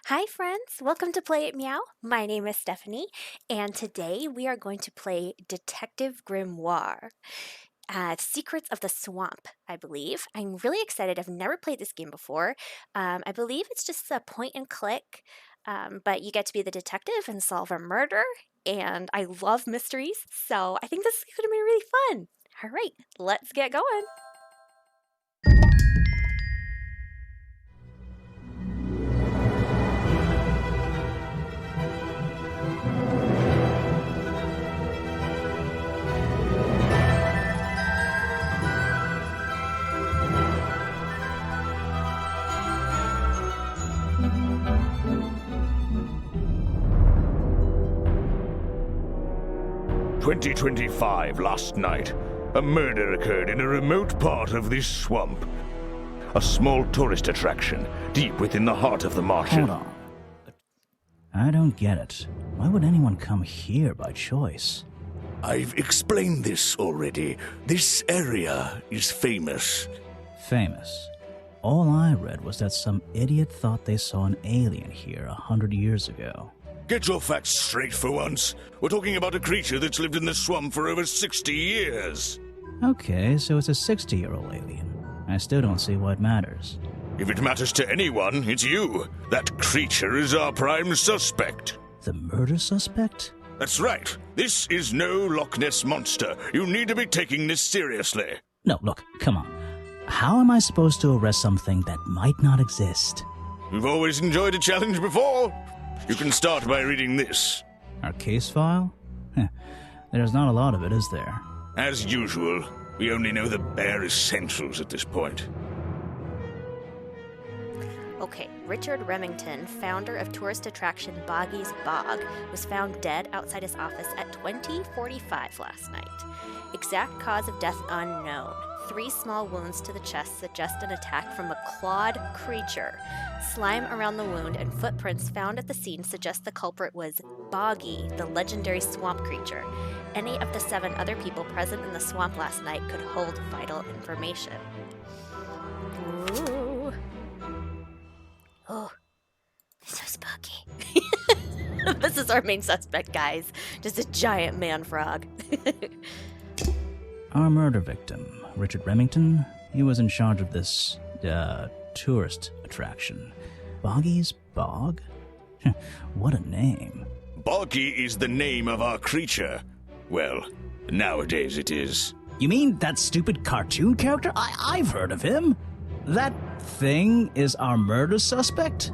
Hi, friends. Welcome to Play It Meow. My name is Stephanie, and today we are going to play Detective Grimoire. Secrets of the Swamp, I believe. I'm really excited. I've never played this game before. I believe it's just a point and click, but you get to be the detective and solve a murder, and I love mysteries, so I think this is going to be really fun. All right, let's get going. 2025 last night, a murder occurred in a remote part of this swamp. A small tourist attraction deep within the heart of the marshal. Hold on. I don't get it. Why would anyone come here by choice? I've explained this already. This area is famous. Famous. All I read was that some idiot thought they saw an alien here 100 years ago. Get your facts straight for once. We're talking about a creature that's lived in the swamp for over 60 years. Okay, so it's a 60-year-old alien. I still don't see why it matters. If it matters to anyone, it's you. That creature is our prime suspect. The murder suspect? That's right. This is no Loch Ness monster. You need to be taking this seriously. No, look, come on. How am I supposed to arrest something that might not exist? You've always enjoyed a challenge before. You can start by reading this. Our case file? There's not a lot of it, is there? As usual, we only know the bare essentials at this point. Okay, Richard Remington, founder of tourist attraction Boggy's Bog, was found dead outside his office at 20:45 last night. Exact cause of death unknown. 3 small wounds to the chest suggest an attack from a clawed creature. Slime around the wound and footprints found at the scene suggest the culprit was Boggy, the legendary swamp creature. Any of the 7 other people present in the swamp last night could hold vital information. Ooh. Oh, so spooky. This is our main suspect, guys. Just a giant man frog. Our murder victim, Richard Remington, he was in charge of this, tourist attraction. Boggy's Bog? What a name. Boggy is the name of our creature. Well, nowadays it is. You mean that stupid cartoon character? I've heard of him. That thing is our murder suspect?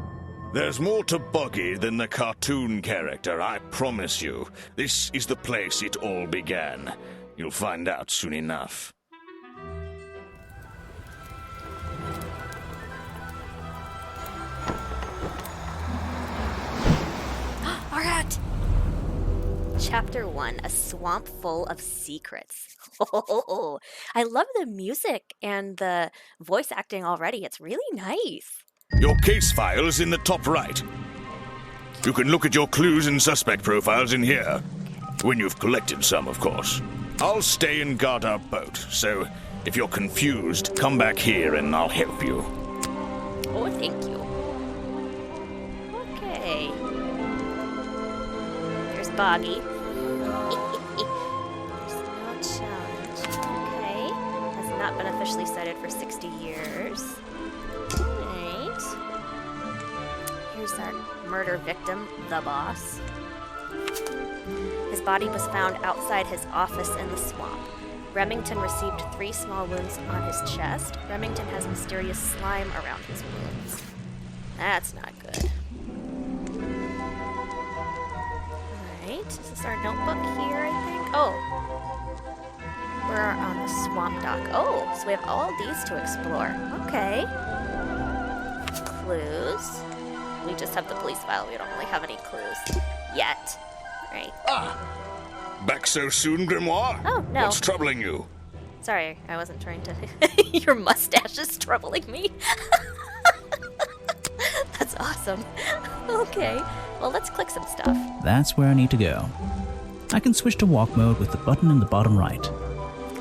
There's more to Boggy than the cartoon character, I promise you. This is the place it all began. You'll find out soon enough. Alright! Chapter 1, A Swamp Full of Secrets. Oh, I love the music and the voice acting already. It's really nice. Your case file's in the top right. You can look at your clues and suspect profiles in here. When you've collected some, of course. I'll stay and guard our boat, so if you're confused, come back here and I'll help you. Oh, thank you. Okay. There's Boggy. There's no challenge. Okay. Has not been officially cited for 60 years. Right. Here's our murder victim, the boss. His body was found outside his office in the swamp. Remington received 3 small wounds on his chest. Remington has mysterious slime around his wounds. That's not good. Alright, is this our notebook here, I think? Oh. We're on the swamp dock. Oh, so we have all these to explore. Okay. Clues. We just have the police file. We don't really have any clues yet. Right. Back so soon, Grimoire? Oh, no. What's troubling you? Sorry, I wasn't trying to... Your mustache is troubling me. That's awesome. Okay, well, let's click some stuff. That's where I need to go. I can switch to walk mode with the button in the bottom right.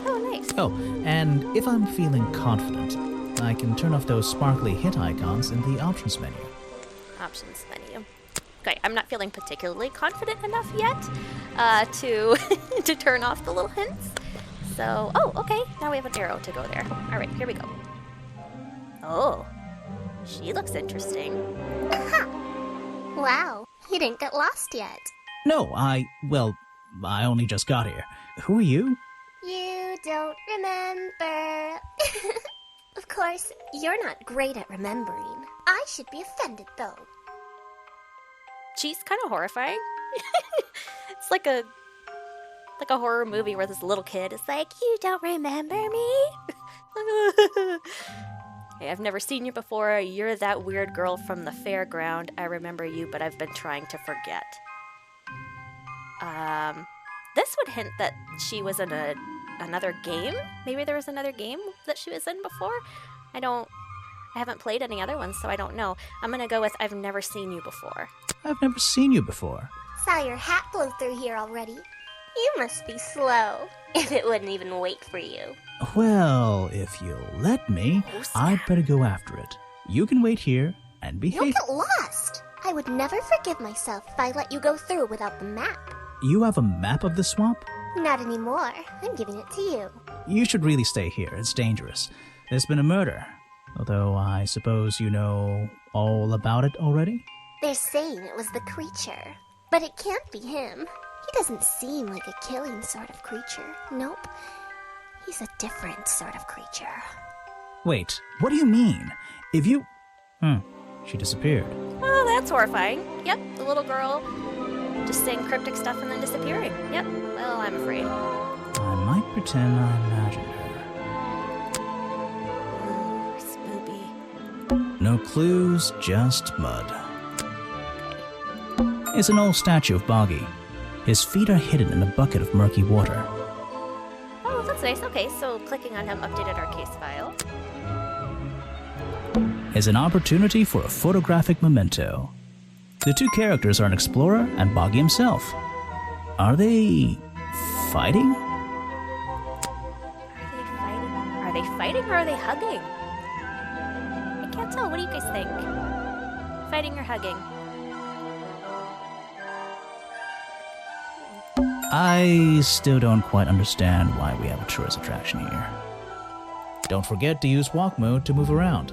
Oh, nice. Oh, and if I'm feeling confident, I can turn off those sparkly hit icons in the options menu. Options menu. Okay, I'm not feeling particularly confident enough yet to to turn off the little hints. So, oh, okay, now we have an arrow to go there. All right, here we go. Oh, she looks interesting. Wow, you didn't get lost yet. No, I only just got here. Who are you? You don't remember. Of course, you're not great at remembering. I should be offended, though. She's kind of horrifying. It's like a horror movie where this little kid is like, "You don't remember me?" Hey, I've never seen you before. You're that weird girl from the fairground. I remember you, but I've been trying to forget. This would hint that she was in another game. Maybe there was another game that she was in before. I haven't played any other ones, so I don't know. I'm gonna go with I've never seen you before. I've never seen you before. Saw your hat blow through here already. You must be slow, if it wouldn't even wait for you. Well, if you'll let me, I'd better go after it. You can wait here and behave. You'll get lost. I would never forgive myself if I let you go through without the map. You have a map of the swamp? Not anymore. I'm giving it to you. You should really stay here. It's dangerous. There's been a murder. Although I suppose you know all about it already? They're saying it was the creature, but it can't be him. He doesn't seem like a killing sort of creature. Nope. He's a different sort of creature. Wait, what do you mean? If you... she disappeared. Oh, that's horrifying. Yep, the little girl just saying cryptic stuff and then disappearing. Yep, well, I'm afraid. I might pretend I imagined her. Spoopy. No clues, just mud. It's an old statue of Boggy. His feet are hidden in a bucket of murky water. Oh, that's nice. Okay, so clicking on him updated our case file. Is an opportunity for a photographic memento. The two characters are an explorer and Boggy himself. Are they fighting? Are they fighting or are they hugging? I can't tell. What do you guys think? Fighting or hugging? I still don't quite understand why we have a tourist attraction here. Don't forget to use walk mode to move around.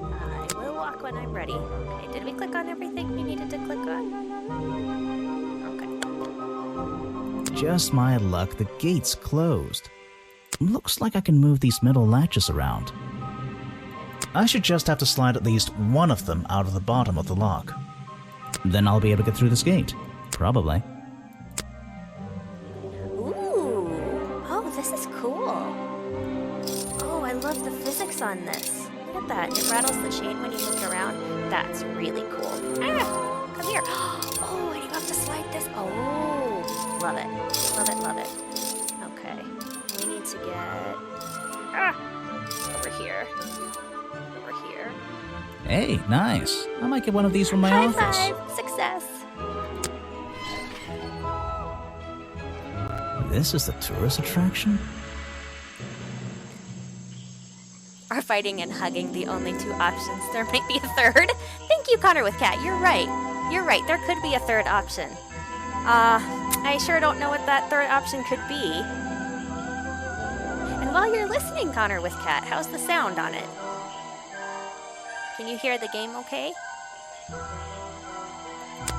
I will walk when I'm ready. Okay, did we click on everything we needed to click on? Okay. Just my luck, the gate's closed. Looks like I can move these metal latches around. I should just have to slide at least one of them out of the bottom of the lock. Then I'll be able to get through this gate. Probably. Ooh. Oh, this is cool. Oh, I love the physics on this. Look at that. It rattles the chain when you move it around. That's really cool. Ah, come here. Oh, and you have to slide this. Oh, love it. Love it, love it. Okay. We need to get over here. Over here. Hey, nice. I might get one of these from my High office. five! Success! This is the tourist attraction? Are fighting and hugging the only two options? There might be a third. Thank you, Connor with Cat. You're right. You're right. There could be a third option. I sure don't know what that third option could be. And while you're listening, Connor with Cat, how's the sound on it? Can you hear the game okay?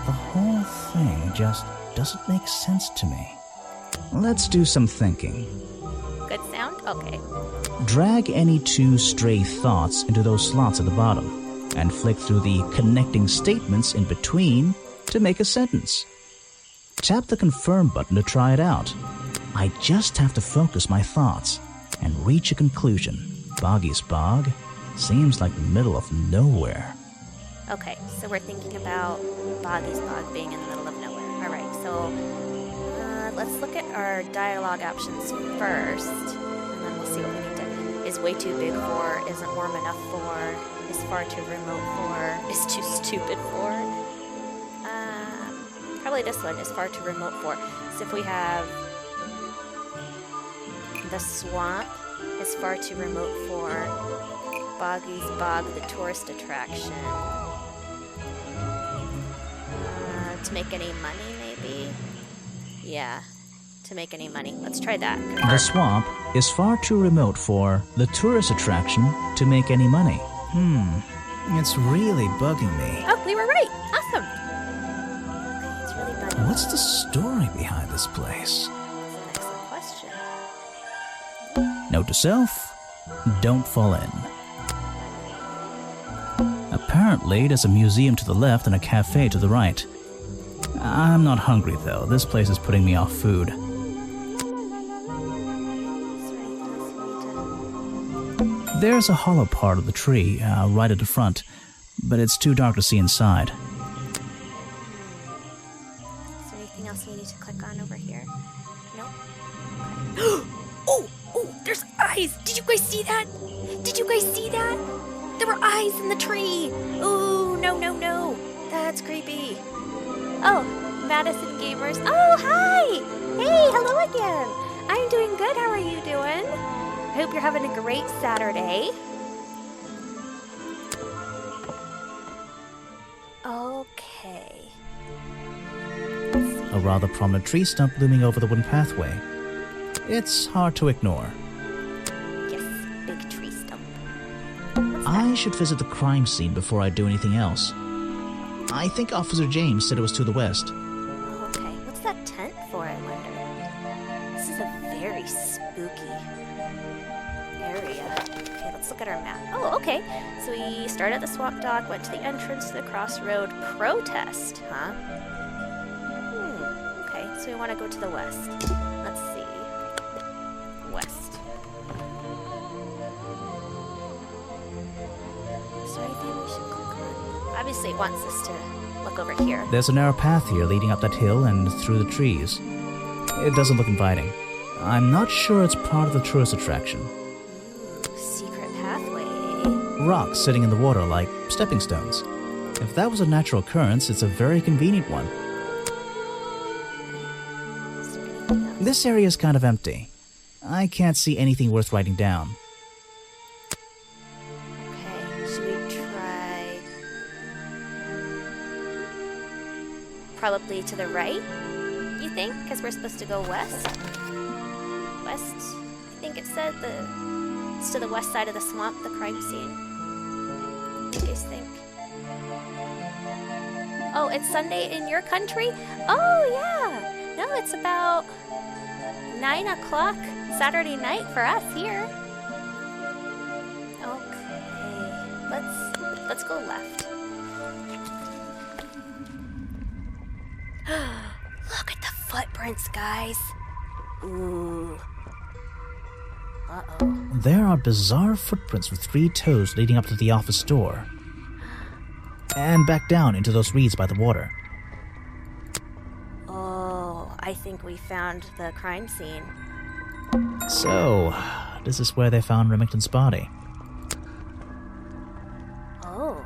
The whole thing just doesn't make sense to me. Let's do some thinking. Good sound? Okay. Drag any two stray thoughts into those slots at the bottom, and flick through the connecting statements in between to make a sentence. Tap the confirm button to try it out. I just have to focus my thoughts and reach a conclusion. Boggy's Bog seems like the middle of nowhere. Okay, so we're thinking about Boggy's Bog being in the middle of nowhere. Alright, so let's look at our dialogue options first, and then we'll see what we need to... Is way too big for, isn't warm enough for, is far too remote for, is too stupid for. Probably this one is far too remote for. So if we have the swamp is far too remote for, Boggy's Bog, the tourist attraction. To make any money, maybe? Yeah, to make any money. Let's try that. The swamp is far too remote for the tourist attraction to make any money. It's really bugging me. Oh, we were right. Awesome. It's really bugging. What's the story behind this place? That's an excellent question. Note to self, don't fall in. Apparently, there's a museum to the left and a cafe to the right. I'm not hungry though. This place is putting me off food. Is there anything else we need to... There's a hollow part of the tree right at the front, but it's too dark to see inside. Is there anything else we need to click on over here? Nope. Oh, there's eyes! Did you guys see that? Did you guys see that? There were eyes in the tree! Ooh, no. That's creepy. Oh, Madison Gamers. Oh, hi! Hey, hello again. I'm doing good. How are you doing? I hope you're having a great Saturday. Okay. A rather prominent tree stump looming over the wooden pathway. It's hard to ignore. Yes, big tree stump. I should visit the crime scene before I do anything else. I think Officer James said it was to the west. Oh, okay. What's that tent for, I wonder? This is a very spooky area. Okay, let's look at our map. Oh, okay. So we started at the swamp dock, went to the entrance to the crossroad. Protest, huh? Okay, so we want to go to the west. Let's see. West. Is there anything we should click on? Obviously it wants us to look over here. There's a narrow path here leading up that hill and through the trees. It doesn't look inviting. I'm not sure it's part of the tourist attraction. Ooh, secret pathway. Rocks sitting in the water like stepping stones. If that was a natural occurrence, it's a very convenient one. Is there anything else? This area is kind of empty. I can't see anything worth writing down. Okay, should we try... Probably to the right, you think? Because we're supposed to go west? West? I think it said it's to the west side of the swamp, the crime scene. What do you guys think? Oh, it's Sunday in your country? Oh, yeah! No, it's about 9 o'clock Saturday night for us here. Okay, let's go left. Look at the footprints, guys. Ooh. Uh-oh. There are bizarre footprints with 3 toes leading up to the office door. And back down into those reeds by the water. Oh, I think we found the crime scene. So, this is where they found Remington's body. Oh,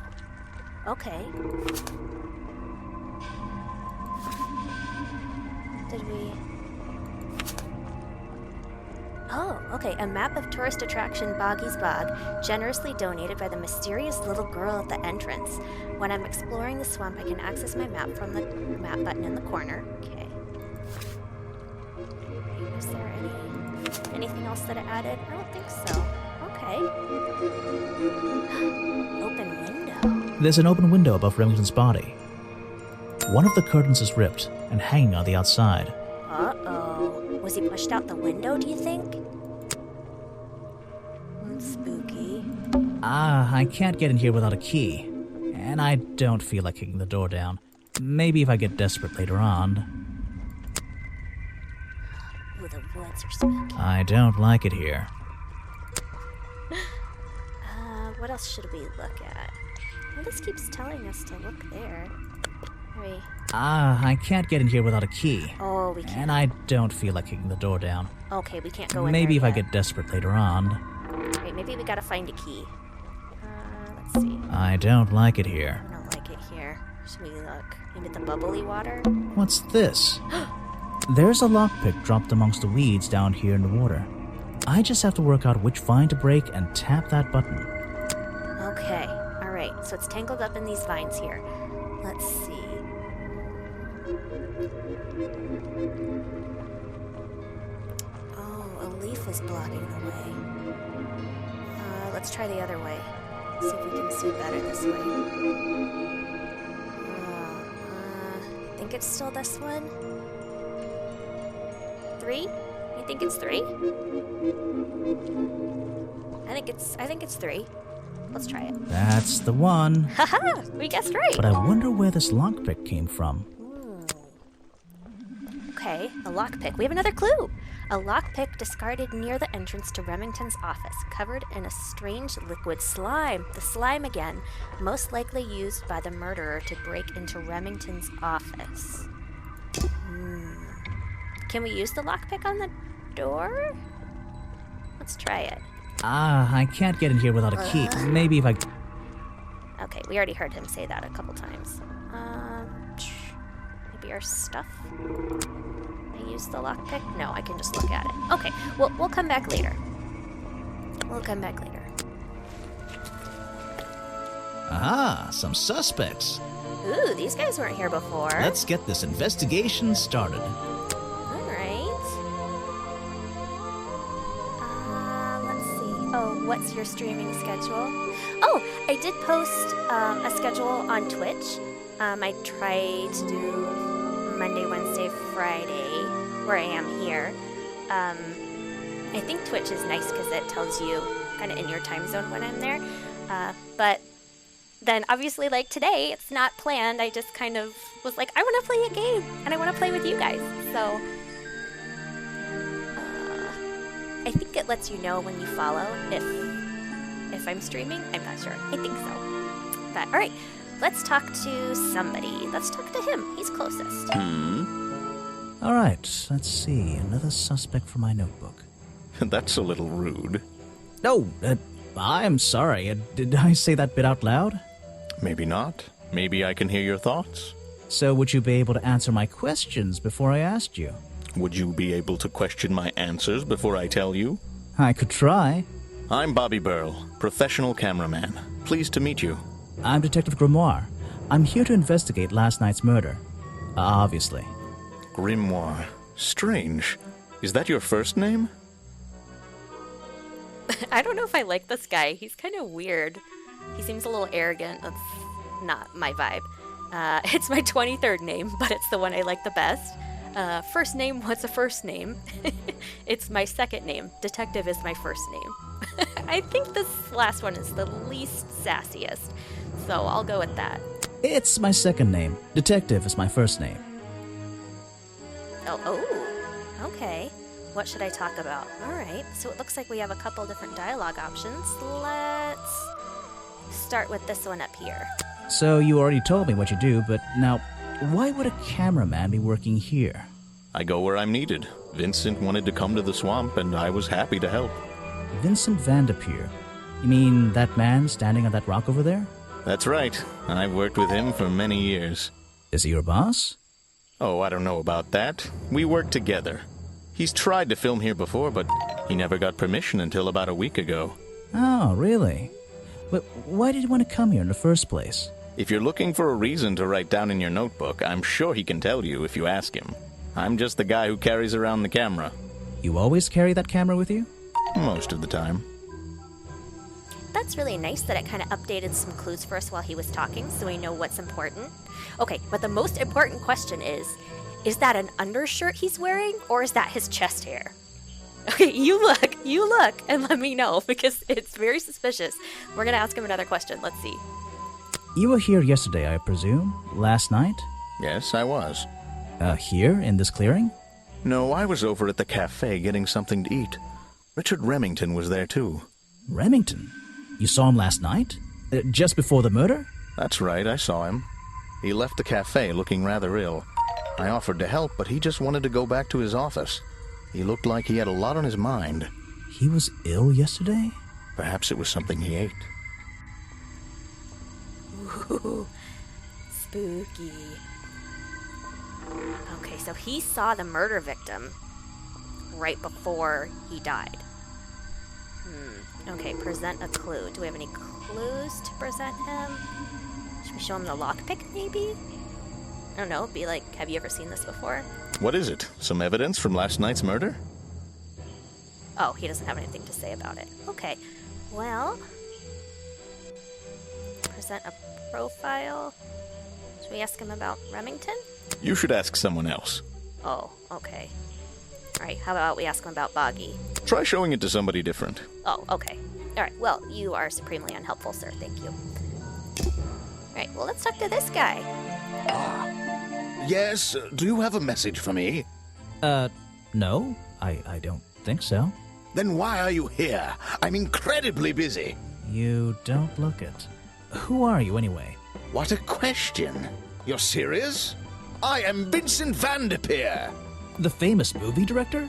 okay. Did we... Oh, okay. A map of tourist attraction Boggy's Bog, generously donated by the mysterious little girl at the entrance. When I'm exploring the swamp, I can access my map from the map button in the corner. Okay. Is there anything else that it added? I don't think so. Okay. Open window. There's an open window above Remington's body. One of the curtains is ripped and hanging on the outside. Uh-oh. Was he pushed out the window, do you think? Spooky. I can't get in here without a key. And I don't feel like kicking the door down. Maybe if I get desperate later on. Ooh, the woods are spooky. I don't like it here. What else should we look at? Well, this keeps telling us to look there. Hurry. I can't get in here without a key. Oh, we can't. And I don't feel like kicking the door down. Okay, we can't go in Maybe if there I get desperate later on. Wait, maybe we gotta find a key. Let's see. I don't like it here. I don't like it here. Should we look into the bubbly water? What's this? There's a lockpick dropped amongst the weeds down here in the water. I just have to work out which vine to break and tap that button. Okay, alright. So it's tangled up in these vines here. Let's see. Oh, a leaf is blocking the way. Let's try the other way. See if we can see better this way. I think it's still this one. 3? You think it's 3? I think it's 3. Let's try it. That's the one. Haha! We guessed right. But I wonder where this lockpick came from. Okay, a lockpick. We have another clue. A lockpick discarded near the entrance to Remington's office, covered in a strange liquid slime. The slime again, most likely used by the murderer to break into Remington's office. Can we use the lockpick on the door? Let's try it. I can't get in here without a key. Maybe if I... Okay, we already heard him say that a couple times. Maybe our stuff? I use the lockpick? No, I can just look at it. Okay, we'll come back later. Ah, some suspects. Ooh, these guys weren't here before. Let's get this investigation started. Let's see. Oh, what's your streaming schedule? Oh, I did post a schedule on Twitch. I try to do Monday, Wednesday, Friday, where I am here. I think Twitch is nice because it tells you kind of in your time zone when I'm there. But then obviously, like today, it's not planned. I just kind of was like, I want to play a game and I want to play with you guys. So I think it lets you know when you follow if I'm streaming. I'm not sure. I think so. But all right, let's talk to somebody. Let's talk to him. He's closest. All right, let's see. Another suspect for my notebook. That's a little rude. No, I'm sorry. Did I say that bit out loud? Maybe not. Maybe I can hear your thoughts. So would you be able to answer my questions before I asked you? Would you be able to question my answers before I tell you? I could try. I'm Bobby Burl, professional cameraman. Pleased to meet you. I'm Detective Grimoire. I'm here to investigate last night's murder. Obviously. Grimoire. Strange. Is that your first name? I don't know if I like this guy. He's kind of weird. He seems a little arrogant. That's not my vibe. It's my 23rd name, but it's the one I like the best. First name, what's a first name? It's my second name. Detective is my first name. I think this last one is the least sassiest, so I'll go with that. It's my second name. Detective is my first name. Oh, okay. What should I talk about? All right, so it looks like we have a couple different dialogue options. Let's start with this one up here. So you already told me what you do, but now, why would a cameraman be working here? I go where I'm needed. Vincent wanted to come to the swamp, and I was happy to help. Vincent Vanderpeer. You mean that man standing on that rock over there? That's right. I've worked with him for many years. Is he your boss? Oh, I don't know about that. We work together. He's tried to film here before, but he never got permission until about a week ago. Oh, really? But why did you want to come here in the first place? If you're looking for a reason to write down in your notebook, I'm sure he can tell you if you ask him. I'm just the guy who carries around the camera. You always carry that camera with you? Most of the time. That's really nice that it kind of updated some clues for us while he was talking, so we know what's important. Okay, but the most important question is that an undershirt he's wearing, or is that his chest hair? Okay, you look, and let me know, because it's very suspicious. We're gonna ask him another question. Let's see. You were here yesterday, I presume? Last night? Yes, I was. Here, in this clearing? No, I was over at the cafe getting something to eat. Richard Remington was there, too. Remington? You saw him last night? Just before the murder? That's right, I saw him. He left the cafe looking rather ill. I offered to help, but he just wanted to go back to his office. He looked like he had a lot on his mind. He was ill yesterday? Perhaps it was something he ate. Ooh, spooky. Okay, so he saw the murder victim right before he died. Okay, present a clue. Do we have any clues to present him? Should we show him the lockpick, maybe? don't know, be like, have you ever seen this before? What is it? Some evidence from last night's murder? Oh, he doesn't have anything to say about it. Okay, well, present a profile. Should we ask him about Remington? You should ask someone else. Oh, okay. Alright, how about we ask him about Boggy? Try showing it to somebody different. Oh, okay. Alright, well, you are supremely unhelpful, sir. Thank you. Alright, well, let's talk to this guy. Yes, do you have a message for me? No, I don't think so. Then why are you here? I'm incredibly busy. You don't look it. Who are you, anyway? What a question. You're serious? I am Vincent Van de Peer. The famous movie director?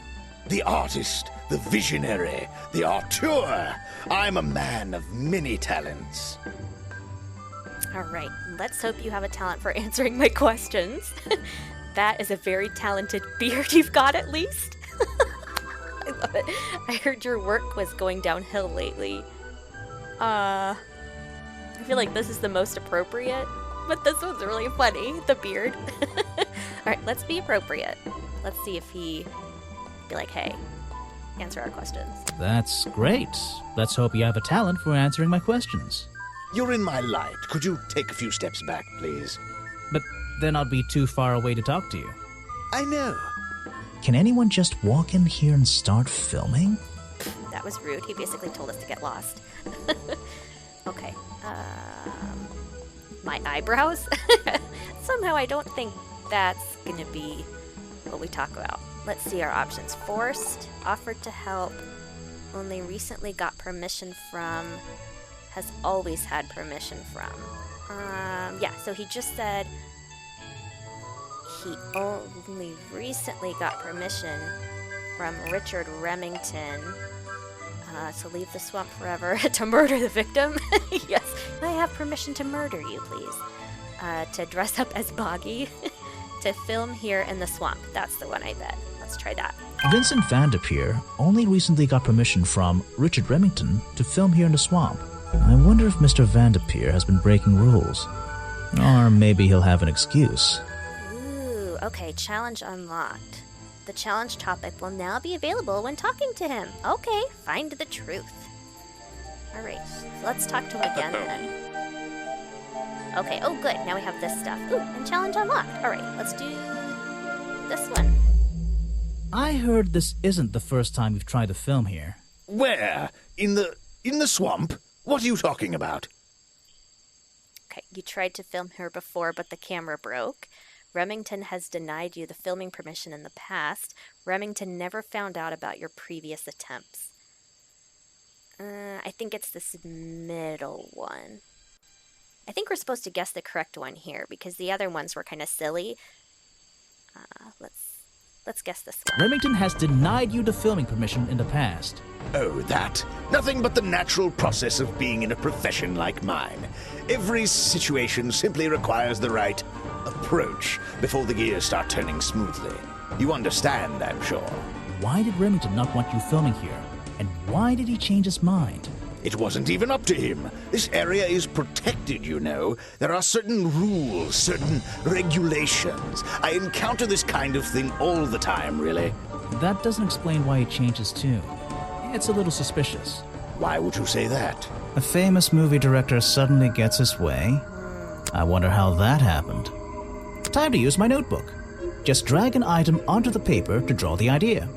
The artist, the visionary, the auteur. I'm a man of many talents. Alright, let's hope you have a talent for answering my questions. That is a very talented beard you've got, at least. I love it. I heard your work was going downhill lately. I feel like this is the most appropriate, but this one's really funny, the beard. Alright, let's be appropriate. Let's see if he be like, hey, answer our questions. That's great. Let's hope you have a talent for answering my questions. You're in my light. Could you take a few steps back, please? But then I'd be too far away to talk to you. I know. Can anyone just walk in here and start filming? That was rude. He basically told us to get lost. Okay. My eyebrows? Somehow I don't think that's gonna be what we talk about. Let's see our options. Forced, offered to help, only recently got permission from, has always had permission from. Yeah, so he just said he only recently got permission from Richard Remington to leave the swamp forever, to murder the victim. Yes, I have permission to murder you, please. To dress up as Boggy, to film here in the swamp. That's the one, I bet. Let's try that. Vincent Van de Peer only recently got permission from Richard Remington to film here in the swamp. I wonder if Mr. Van de Peer has been breaking rules. Or maybe he'll have an excuse. Ooh, okay, challenge unlocked. The challenge topic will now be available when talking to him. Okay, find the truth. Alright, let's talk to him again then. Okay, oh good, now we have this stuff. Ooh, and challenge unlocked. Alright, let's do this one. I heard this isn't the first time you've tried to film here. Where? In the swamp? What are you talking about? Okay, you tried to film here before, but the camera broke. Remington has denied you the filming permission in the past. Remington never found out about your previous attempts. I think it's this middle one. I think we're supposed to guess the correct one here, because the other ones were kind of silly. Let's guess this one. Remington has denied you the filming permission in the past. Oh, that. Nothing but the natural process of being in a profession like mine. Every situation simply requires the right approach before the gears start turning smoothly. You understand, I'm sure. Why did Remington not want you filming here? And why did he change his mind? It wasn't even up to him. This area is protected, you know. There are certain rules, certain regulations. I encounter this kind of thing all the time, really. That doesn't explain why he changed his tune. It's a little suspicious. Why would you say that? A famous movie director suddenly gets his way. I wonder how that happened. Time to use my notebook. Just drag an item onto the paper to draw the idea.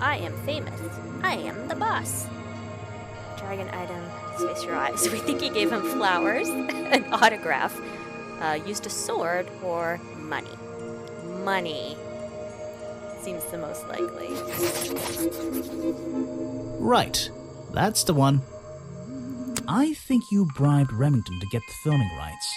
I am famous. I am the boss. Dragon item, space your eyes. We think he gave him flowers, an autograph, used a sword, or money. Money seems the most likely. Right. That's the one. I think you bribed Remington to get the filming rights.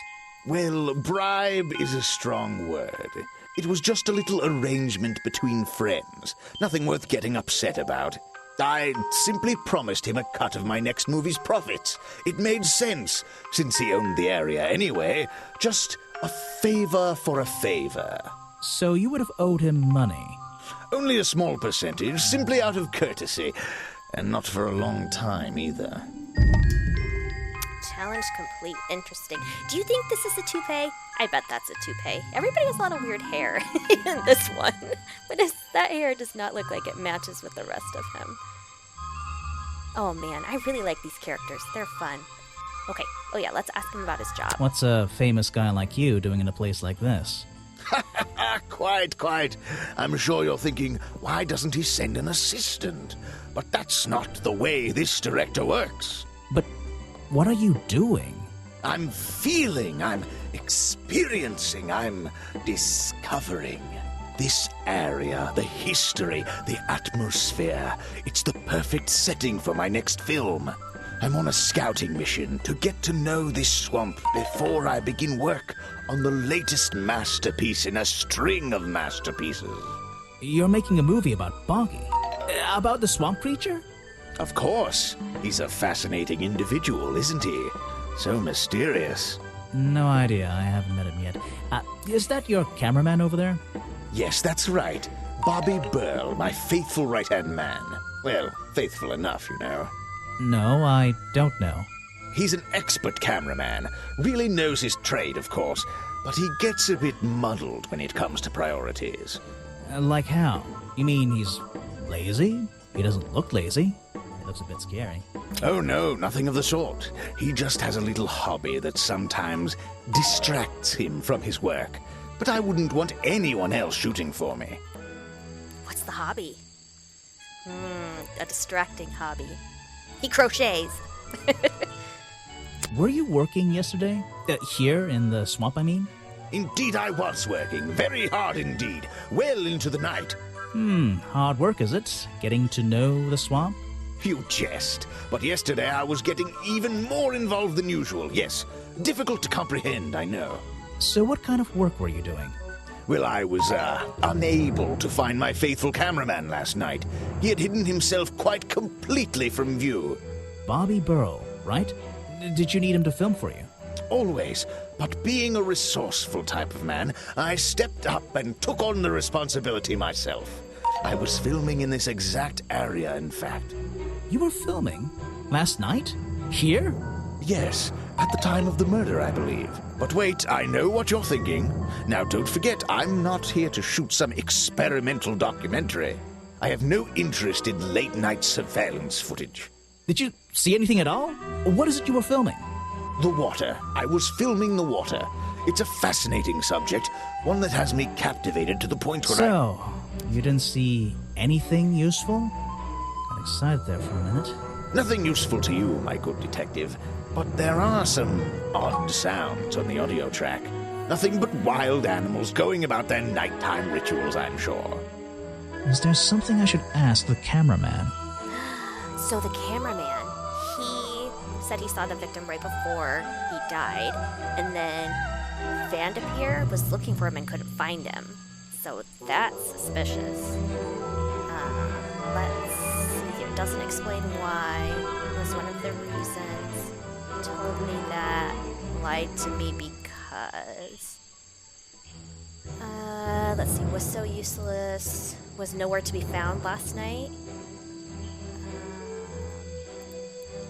Well, bribe is a strong word. It was just a little arrangement between friends. Nothing worth getting upset about. I simply promised him a cut of my next movie's profits. It made sense, since he owned the area anyway. Just a favor for a favor. So you would have owed him money? Only a small percentage, simply out of courtesy. And not for a long time, either. Challenge complete. Interesting. Do you think this is a toupee? I bet that's a toupee. Everybody has a lot of weird hair in this one. But that hair does not look like it matches with the rest of him. Oh man, I really like these characters. They're fun. Okay. Oh yeah, let's ask him about his job. What's a famous guy like you doing in a place like this? Quite. I'm sure you're thinking, why doesn't he send an assistant? But that's not the way this director works. But what are you doing? I'm feeling, I'm experiencing, I'm discovering. This area, the history, the atmosphere, it's the perfect setting for my next film. I'm on a scouting mission to get to know this swamp before I begin work on the latest masterpiece in a string of masterpieces. You're making a movie about Boggy? About the swamp creature? Of course. He's a fascinating individual, isn't he? So mysterious. No idea. I haven't met him yet. Is that your cameraman over there? Yes, that's right. Bobby Burl, my faithful right-hand man. Well, faithful enough, you know. No, I don't know. He's an expert cameraman. Really knows his trade, of course. But he gets a bit muddled when it comes to priorities. Like how? You mean he's lazy? He doesn't look lazy. He looks a bit scary. Oh no, nothing of the sort. He just has a little hobby that sometimes distracts him from his work. But I wouldn't want anyone else shooting for me. What's the hobby? A distracting hobby. He crochets. Were you working yesterday? Here in the swamp, I mean? Indeed I was working, very hard indeed, well into the night. Hard work, is it? Getting to know the swamp? You jest, but yesterday I was getting even more involved than usual, yes. Difficult to comprehend, I know. So what kind of work were you doing? Well, I was, unable to find my faithful cameraman last night. He had hidden himself quite completely from view. Bobby Burrow, right? Did you need him to film for you? Always, but being a resourceful type of man, I stepped up and took on the responsibility myself. I was filming in this exact area, in fact. You were filming? Last night? Here? Yes, at the time of the murder, I believe. But wait, I know what you're thinking. Now, don't forget, I'm not here to shoot some experimental documentary. I have no interest in late-night surveillance footage. Did you see anything at all? What is it you were filming? The water. I was filming the water. It's a fascinating subject, one that has me captivated to the point where So, you didn't see anything useful? Got excited there for a minute. Nothing useful to you, my good detective, but there are some odd sounds on the audio track. Nothing but wild animals going about their nighttime rituals, I'm sure. Is there something I should ask the cameraman? So the cameraman, he said he saw the victim right before he died, and then Vanderpeer was looking for him and couldn't find him. So that's suspicious. Let's see. It doesn't explain why. Was one of the reasons. Told me that. Lied to me because. Let's see. Was so useless. Was nowhere to be found last night.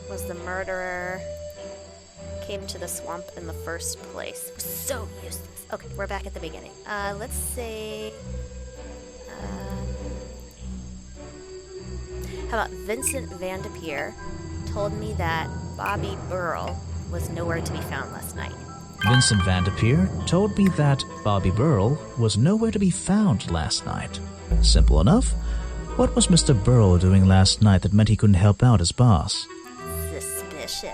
Was the murderer. Came to the swamp in the first place. Was so useless. Okay, we're back at the beginning. Let's say. How about Vincent Vanderpeer told me that Bobby Burl was nowhere to be found last night. Vincent Vanderpeer told me that Bobby Burl was nowhere to be found last night. Simple enough. What was Mr. Burl doing last night that meant he couldn't help out his boss? Suspicious.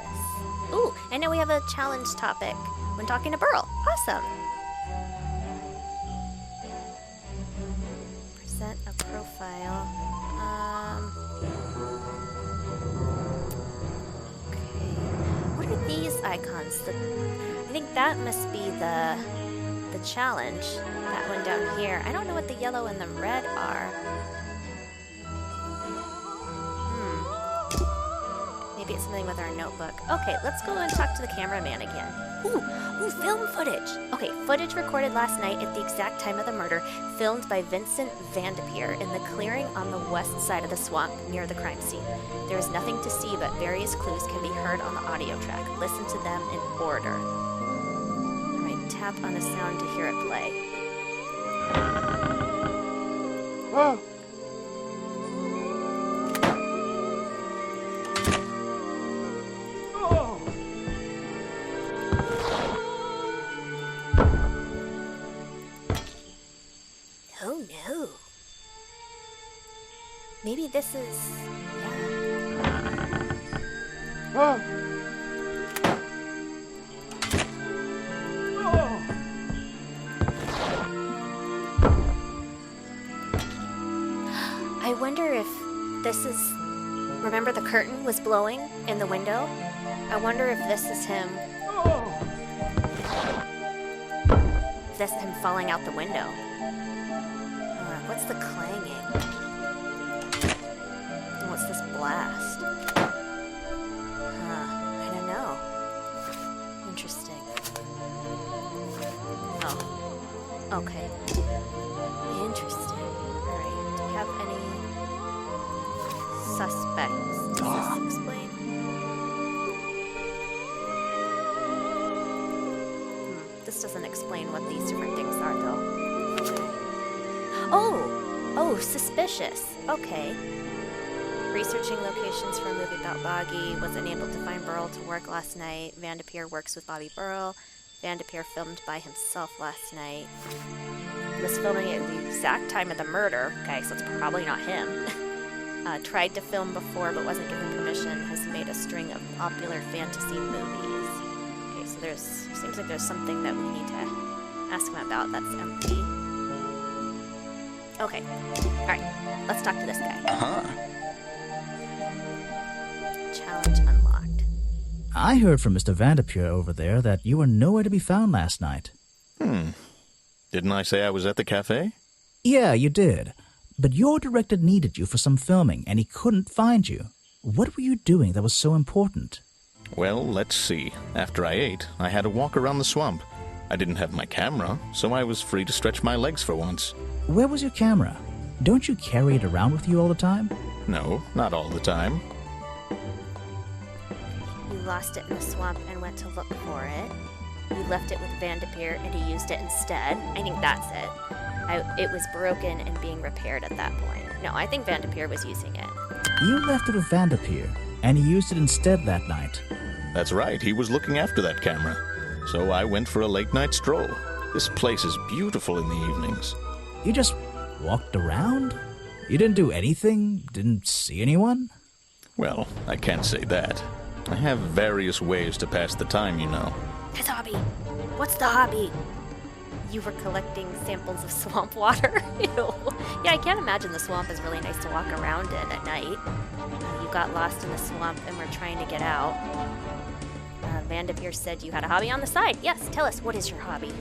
Ooh, and now we have a challenge topic when talking to Burl. Awesome. Present a profile. Okay. What are these icons? I think that must be the challenge. That one down here. I don't know what the yellow and the red are. Maybe copy something with our notebook. Okay, let's go and talk to the cameraman again. Ooh, film footage. Okay, footage recorded last night at the exact time of the murder, filmed by Vincent Vanderpeer in the clearing on the west side of the swamp near the crime scene. There is nothing to see, but various clues can be heard on the audio track. Listen to them in order. Alright, tap on the sound to hear it play. Oh. Oh no. Maybe this is... yeah. I wonder if this is... Remember the curtain was blowing in the window? I wonder if this is him... If this is him falling out the window. What's the clanging? And what's this blast? I don't know. Interesting. Oh. Okay. Interesting. Alright. Do we have any suspects? Does this explain? This doesn't explain what these different things are, though. Oh, suspicious. Okay. Researching locations for a movie about Boggy. Wasn't able to find Burrell to work last night. Vanderpeer works with Bobby Burrell. Vanderpeer filmed by himself last night. He was filming it at the exact time of the murder. Okay, so it's probably not him. Tried to film before but wasn't given permission. Has made a string of popular fantasy movies. Okay, so seems like there's something that we need to ask him about. That's empty. Okay. Alright. Let's talk to this guy. Challenge unlocked. I heard from Mr. Vanderpeer over there that you were nowhere to be found last night. Didn't I say I was at the cafe? Yeah, you did. But your director needed you for some filming, and he couldn't find you. What were you doing that was so important? Well, let's see. After I ate, I had a walk around the swamp. I didn't have my camera, so I was free to stretch my legs for once. Where was your camera? Don't you carry it around with you all the time? No, not all the time. You lost it in the swamp and went to look for it. You left it with Vanderpeer and he used it instead. I think that's it. It was broken and being repaired at that point. No, I think Vanderpeer was using it. You left it with Vanderpeer, and he used it instead that night. That's right, he was looking after that camera. So I went for a late-night stroll. This place is beautiful in the evenings. You just walked around? You didn't do anything? Didn't see anyone? Well, I can't say that. I have various ways to pass the time, you know. His hobby. What's the hobby? You were collecting samples of swamp water? Ew. Yeah, I can't imagine the swamp is really nice to walk around in at night. You got lost in the swamp and were trying to get out. Vanderpeer said you had a hobby on the side. Yes, tell us, what is your hobby?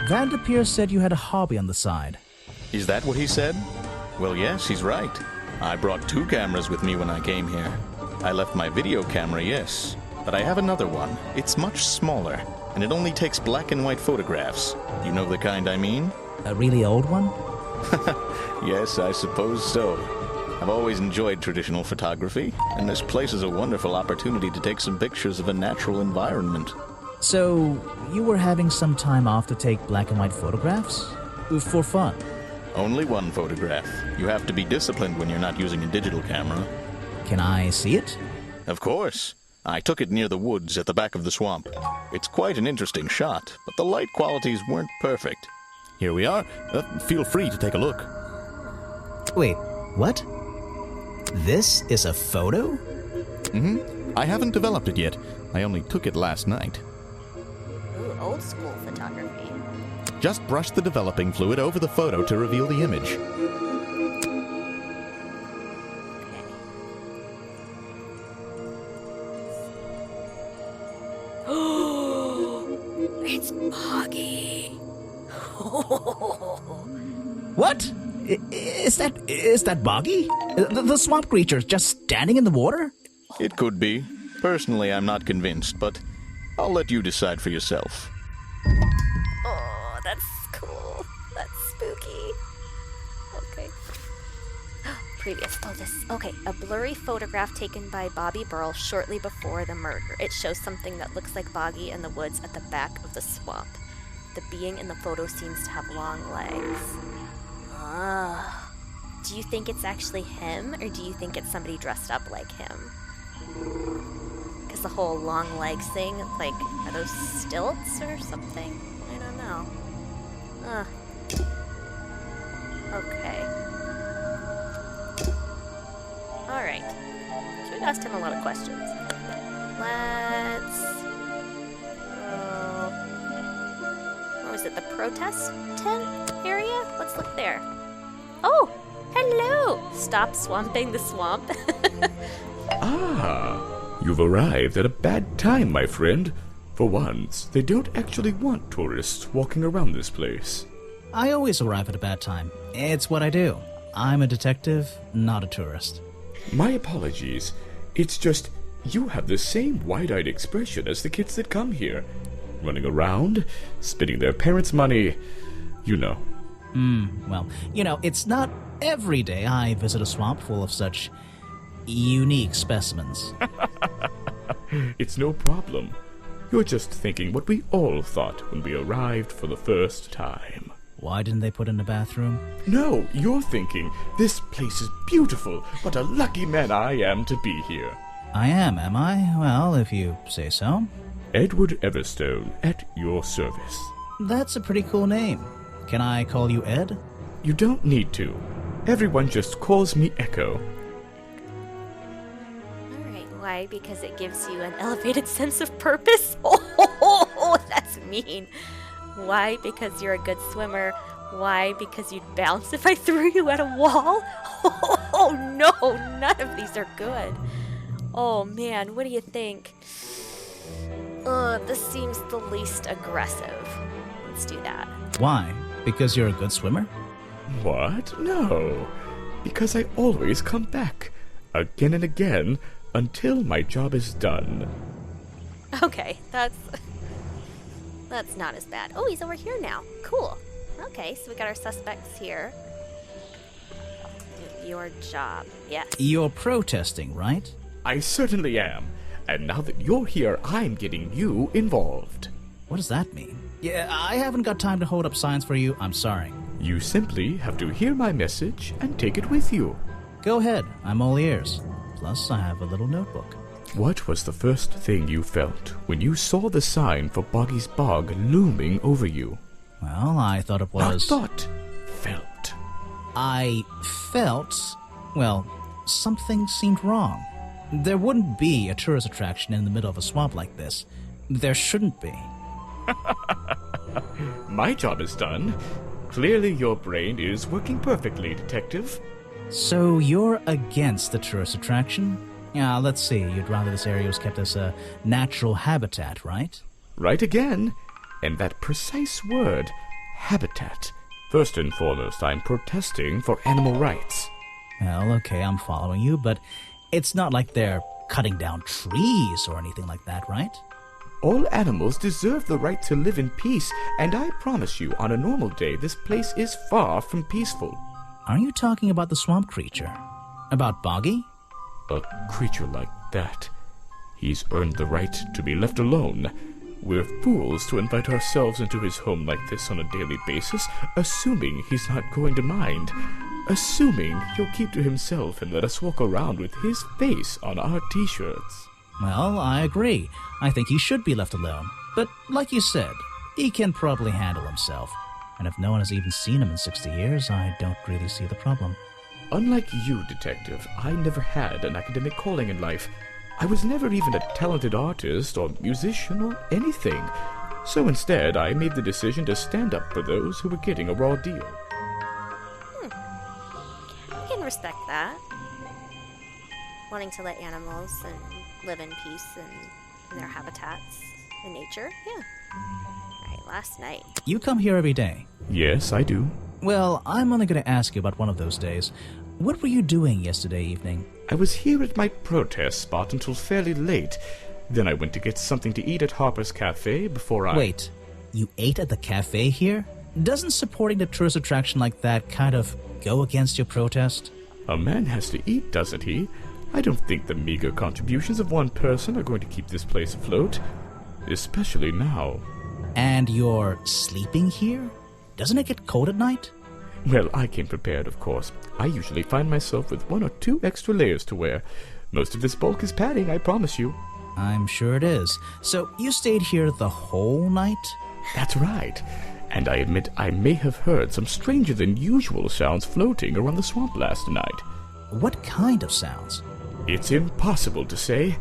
Vanderpeer said you had a hobby on the side. Is that what he said? Well, yes, he's right. I brought 2 cameras with me when I came here. I left my video camera, yes. But I have another one. It's much smaller, and it only takes black and white photographs. You know the kind I mean? A really old one? Yes, I suppose so. I've always enjoyed traditional photography, and this place is a wonderful opportunity to take some pictures of a natural environment. So, you were having some time off to take black and white photographs? For fun? Only one photograph. You have to be disciplined when you're not using a digital camera. Can I see it? Of course. I took it near the woods at the back of the swamp. It's quite an interesting shot, but the light qualities weren't perfect. Here we are. Feel free to take a look. Wait, what? This is a photo? I haven't developed it yet. I only took it last night. Ooh, old school photography. Just brush the developing fluid over the photo to reveal the image. It's Boggy. What? Is that Boggy? The swamp creature just standing in the water? It could be. Personally, I'm not convinced, but I'll let you decide for yourself. Oh, that's cool. That's spooky. Okay. Previous. Oh, this. Okay. A blurry photograph taken by Bobby Burl shortly before the murder. It shows something that looks like Boggy in the woods at the back of the swamp. The being in the photo seems to have long legs. Ugh. Do you think it's actually him, or do you think it's somebody dressed up like him? Because the whole long legs thing, like, are those stilts or something? I don't know. Okay. Alright. So we've asked him a lot of questions. Let's... what was it? The protest tent area? Let's look there. Oh! Hello! Stop swamping the swamp. Ah, you've arrived at a bad time, my friend. For once, they don't actually want tourists walking around this place. I always arrive at a bad time. It's what I do. I'm a detective, not a tourist. My apologies. It's just, you have the same wide-eyed expression as the kids that come here. Running around, spending their parents' money, you know. Well, it's not every day I visit a swamp full of such unique specimens. It's no problem. You're just thinking what we all thought when we arrived for the first time. Why didn't they put in a bathroom? No, you're thinking, this place is beautiful. What a lucky man I am to be here. I am I? Well, if you say so. Edward Everstone, at your service. That's a pretty cool name. Can I call you Ed? You don't need to. Everyone just calls me Echo. Alright, why? Because it gives you an elevated sense of purpose? Oh, that's mean. Why? Because you're a good swimmer. Why? Because you'd bounce if I threw you at a wall? Oh no, none of these are good. Oh man, what do you think? This seems the least aggressive. Let's do that. Why? Because you're a good swimmer? What? No. Because I always come back. Again and again, until my job is done. Okay, that's not as bad. Oh, he's over here now. Cool. Okay, so we got our suspects here. Your job, yes. You're protesting, right? I certainly am. And now that you're here, I'm getting you involved. What does that mean? Yeah, I haven't got time to hold up signs for you. I'm sorry. You simply have to hear my message and take it with you. Go ahead. I'm all ears. Plus, I have a little notebook. What was the first thing you felt when you saw the sign for Boggy's Bog looming over you? Well, I thought it was... Not thought. Felt. I felt... Well, something seemed wrong. There wouldn't be a tourist attraction in the middle of a swamp like this. There shouldn't be. My job is done. Clearly your brain is working perfectly, Detective. So you're against the tourist attraction? Yeah, let's see. You'd rather this area was kept as a natural habitat, right? Right again. And that precise word, habitat. First and foremost, I'm protesting for animal rights. Well, okay, I'm following you, but it's not like they're cutting down trees or anything like that, right? All animals deserve the right to live in peace, and I promise you, on a normal day, this place is far from peaceful. Are you talking about the swamp creature? About Boggy? A creature like that. He's earned the right to be left alone. We're fools to invite ourselves into his home like this on a daily basis, assuming he's not going to mind. Assuming he'll keep to himself and let us walk around with his face on our t-shirts. Well, I agree. I think he should be left alone. But like you said, he can probably handle himself. And if no one has even seen him in 60 years, I don't really see the problem. Unlike you, Detective, I never had an academic calling in life. I was never even a talented artist or musician or anything. So instead, I made the decision to stand up for those who were getting a raw deal. I can respect that. Wanting to let animals and live in peace and in their habitats in nature, yeah. Alright, last night. You come here every day. Yes, I do. Well, I'm only going to ask you about one of those days. What were you doing yesterday evening? I was here at my protest spot until fairly late. Then I went to get something to eat at Harper's Cafe before I... Wait, you ate at the cafe here? Doesn't supporting the tourist attraction like that kind of go against your protest? A man has to eat, doesn't he? I don't think the meager contributions of one person are going to keep this place afloat. Especially now. And you're sleeping here? Doesn't it get cold at night? Well, I came prepared, of course. I usually find myself with 1 or 2 extra layers to wear. Most of this bulk is padding, I promise you. I'm sure it is. So you stayed here the whole night? That's right. And I admit I may have heard some stranger than usual sounds floating around the swamp last night. What kind of sounds? It's impossible to say.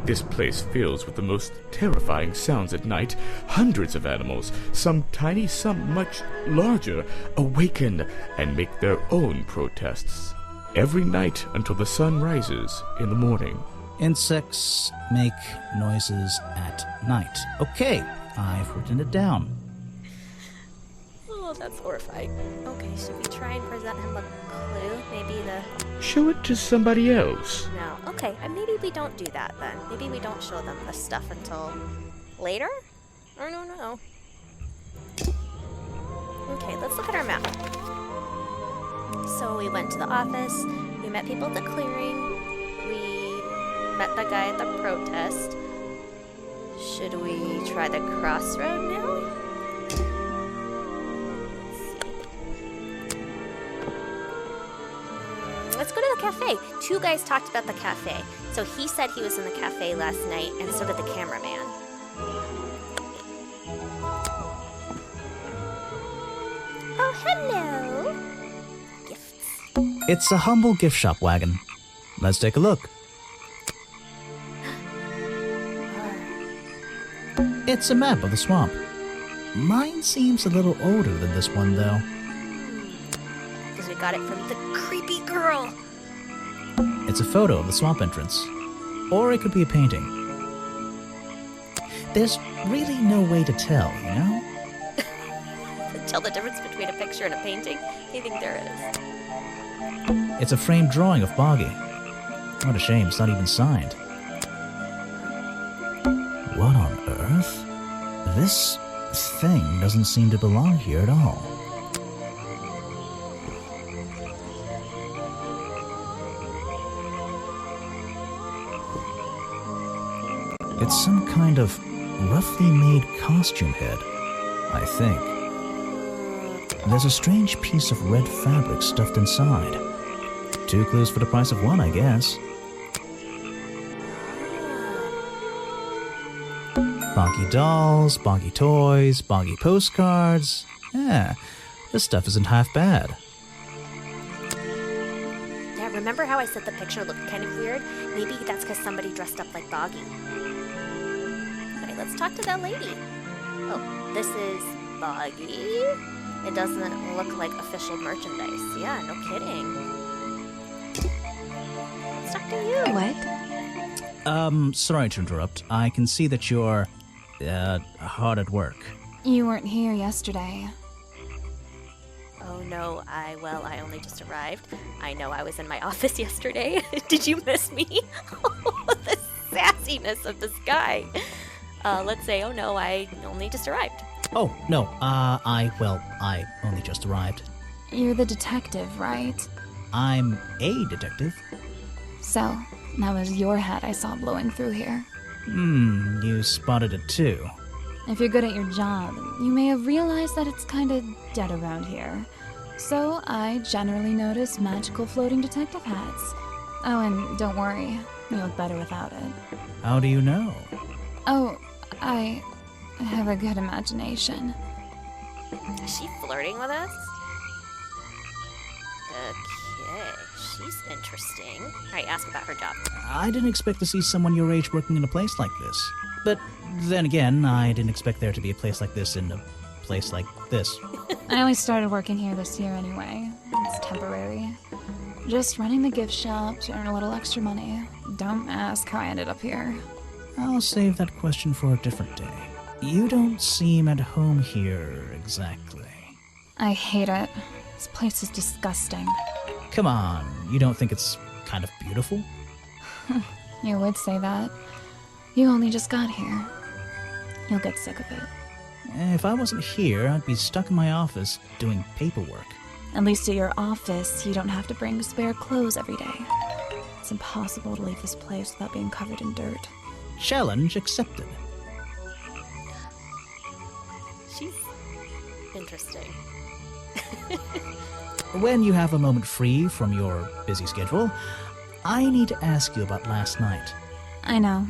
This place fills with the most terrifying sounds at night. Hundreds of animals, some tiny, some much larger, awaken and make their own protests. Every night until the sun rises in the morning. Insects make noises at night. Okay, I've written it down. Oh, that's horrifying. Okay, should we try and present him a clue? Maybe the... Show it to somebody else. No. Okay, maybe we don't do that then. Maybe we don't show them the stuff until later? I don't know. Okay, let's look at our map. So we went to the office, we met people at the clearing, we met the guy at the protest. Should we try the crossroad now? Let's go to the cafe. 2 guys talked about the cafe. So he said he was in the cafe last night, and so did the cameraman. Oh, hello. Gifts. It's a humble gift shop wagon. Let's take a look. It's a map of the swamp. Mine seems a little older than this one, though. Because we got it from the creepy girl. It's a photo of the swamp entrance. Or it could be a painting. There's really no way to tell, you know? Tell the difference between a picture and a painting? I think there is. It's a framed drawing of Boggy. What a shame, it's not even signed. What on earth? This thing doesn't seem to belong here at all. It's some kind of roughly made costume head, I think. There's a strange piece of red fabric stuffed inside. 2 clues for the price of 1, I guess. Boggy dolls, Boggy toys, Boggy postcards. Yeah, this stuff isn't half bad. Yeah, remember how I said the picture looked kind of weird? Maybe that's because somebody dressed up like Boggy. Okay, let's talk to that lady. Oh, this is Boggy? It doesn't look like official merchandise. Yeah, no kidding. Let's talk to you. What? Sorry to interrupt. I can see that you're, hard at work. You weren't here yesterday. Oh no, I only just arrived. I know I was in my office yesterday. Did you miss me? The sassiness of this guy. Let's say, oh no, I only just arrived. Oh, no, I only just arrived. You're the detective, right? I'm a detective. So, that was your head I saw blowing through here. You spotted it too. If you're good at your job, you may have realized that it's kinda dead around here. So, I generally notice magical floating detective hats. Oh, and don't worry, you look better without it. How do you know? Oh, I have a good imagination. Is she flirting with us? Okay, she's interesting. Alright, ask about her job. I didn't expect to see someone your age working in a place like this. But then again, I didn't expect there to be a place like this in a place like this. I only started working here this year anyway. It's temporary. Just running the gift shop to earn a little extra money. Don't ask how I ended up here. I'll save that question for a different day. You don't seem at home here exactly. I hate it. This place is disgusting. Come on, you don't think it's kind of beautiful? You would say that. You only just got here. You'll get sick of it. If I wasn't here, I'd be stuck in my office doing paperwork. At least at your office, you don't have to bring spare clothes every day. It's impossible to leave this place without being covered in dirt. Challenge accepted. She's interesting. When you have a moment free from your busy schedule, I need to ask you about last night. I know,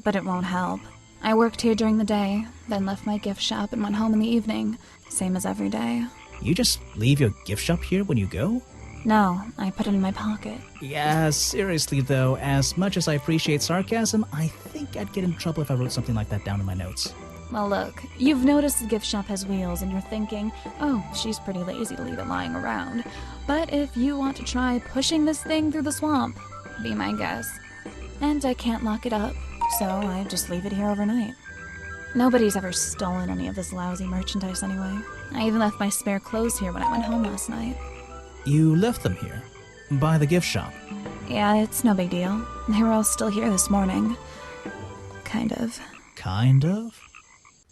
but it won't help. I worked here during the day, then left my gift shop and went home in the evening. Same as every day. You just leave your gift shop here when you go? No, I put it in my pocket. Yeah, seriously though, as much as I appreciate sarcasm, I think I'd get in trouble if I wrote something like that down in my notes. Well, look, you've noticed the gift shop has wheels and you're thinking, oh, she's pretty lazy to leave it lying around. But if you want to try pushing this thing through the swamp, be my guest. And I can't lock it up, so I just leave it here overnight. Nobody's ever stolen any of this lousy merchandise anyway. I even left my spare clothes here when I went home last night. You left them here? By the gift shop? Yeah, it's no big deal. They were all still here this morning. Kind of. Kind of?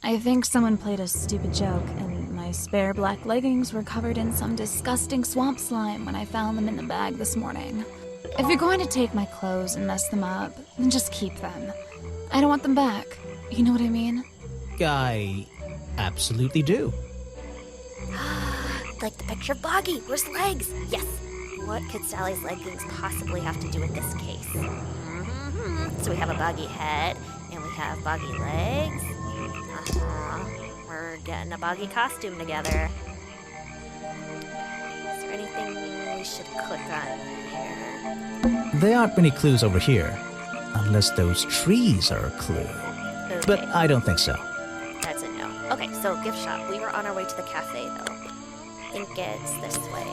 I think someone played a stupid joke, and my spare black leggings were covered in some disgusting swamp slime when I found them in the bag this morning. If you're going to take my clothes and mess them up, then just keep them. I don't want them back. You know what I mean? I absolutely do. Like the picture of Boggy. Where's legs? Yes. What could Sally's leggings possibly have to do with this case? So we have a Boggy head, and we have Boggy legs. We're getting a Boggy costume together. Is there anything we should click on here? There aren't many clues over here, unless those trees are a clue. Okay. But I don't think so. That's a no. Okay, so gift shop. We were on our way to the cafe, though. I think it's this way.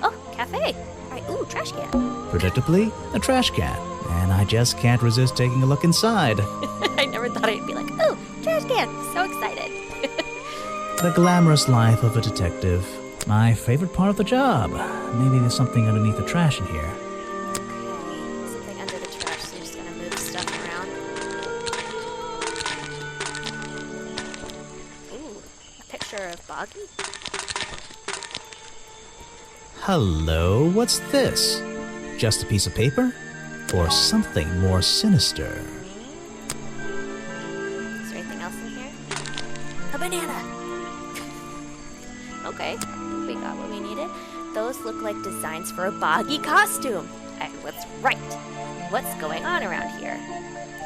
Oh, cafe. All right, ooh, trash can. Predictably, a trash can. And I just can't resist taking a look inside. I never thought I'd be like, oh, trash can. So excited. The glamorous life of a detective. My favorite part of the job. Maybe there's something underneath the trash in here. Okay, something under the trash, so you're just gonna move stuff around. Ooh, a picture of Boggy? Hello, what's this? Just a piece of paper? Or something more sinister? Is there anything else in here? A banana! Okay, I think we got what we needed. Those look like designs for a Boggy costume. I was right. What's going on around here?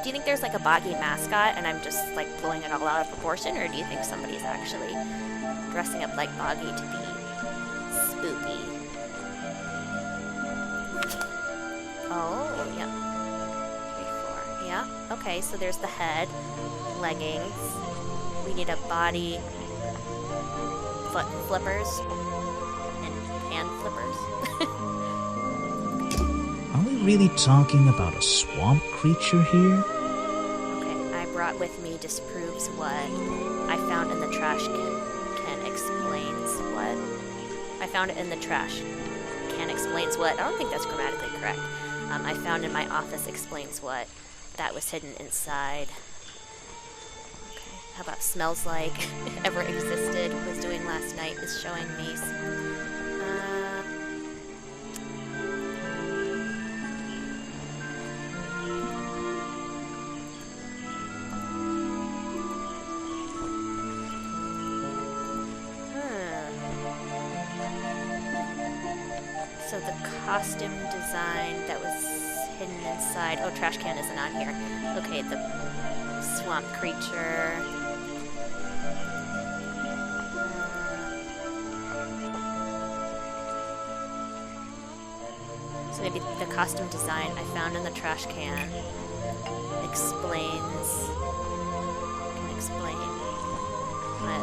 Do you think there's like a Boggy mascot and I'm just like blowing it all out of proportion? Or do you think somebody's actually dressing up like Boggy to be spooky? Oh, yeah. 3, 4. Yeah. Okay, so there's the head, leggings. We need a body, foot flippers, and hand flippers. Are we really talking about a swamp creature here? Okay, I brought with me disproves what I found in the trash can explains what I found it in the trash can explains what. I don't think that's grammatically correct. I found in my office explains what that was hidden inside. Okay, how about smells like ever existed was doing last night is showing me. So the costume design that was hidden inside. Oh, trash can isn't on here. Okay, the swamp creature. So maybe the costume design I found in the trash can can explain what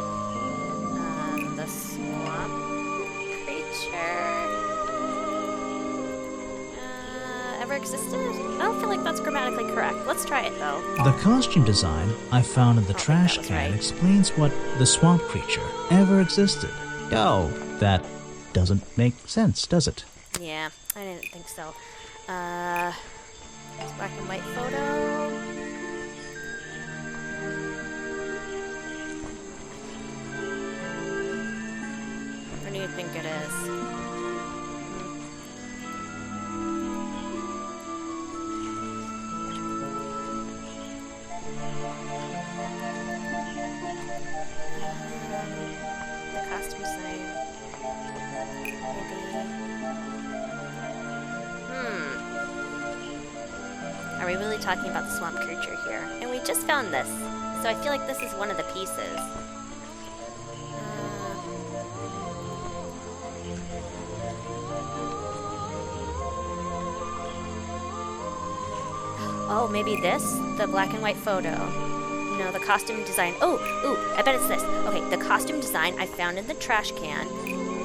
the swamp creature ever existed? I don't feel like that's grammatically correct. Let's try it though. The costume design I found in the trash can explains what the swamp creature ever existed. Oh, that doesn't make sense, does it? Yeah, I didn't think so. It's black and white photo. What do you think it is? The costume design. Maybe. Are we really talking about the swamp creature here? And we just found this, so I feel like this is one of the pieces. Oh, maybe this? The black and white photo. No, the costume design. Oh, I bet it's this. Okay, the costume design I found in the trash can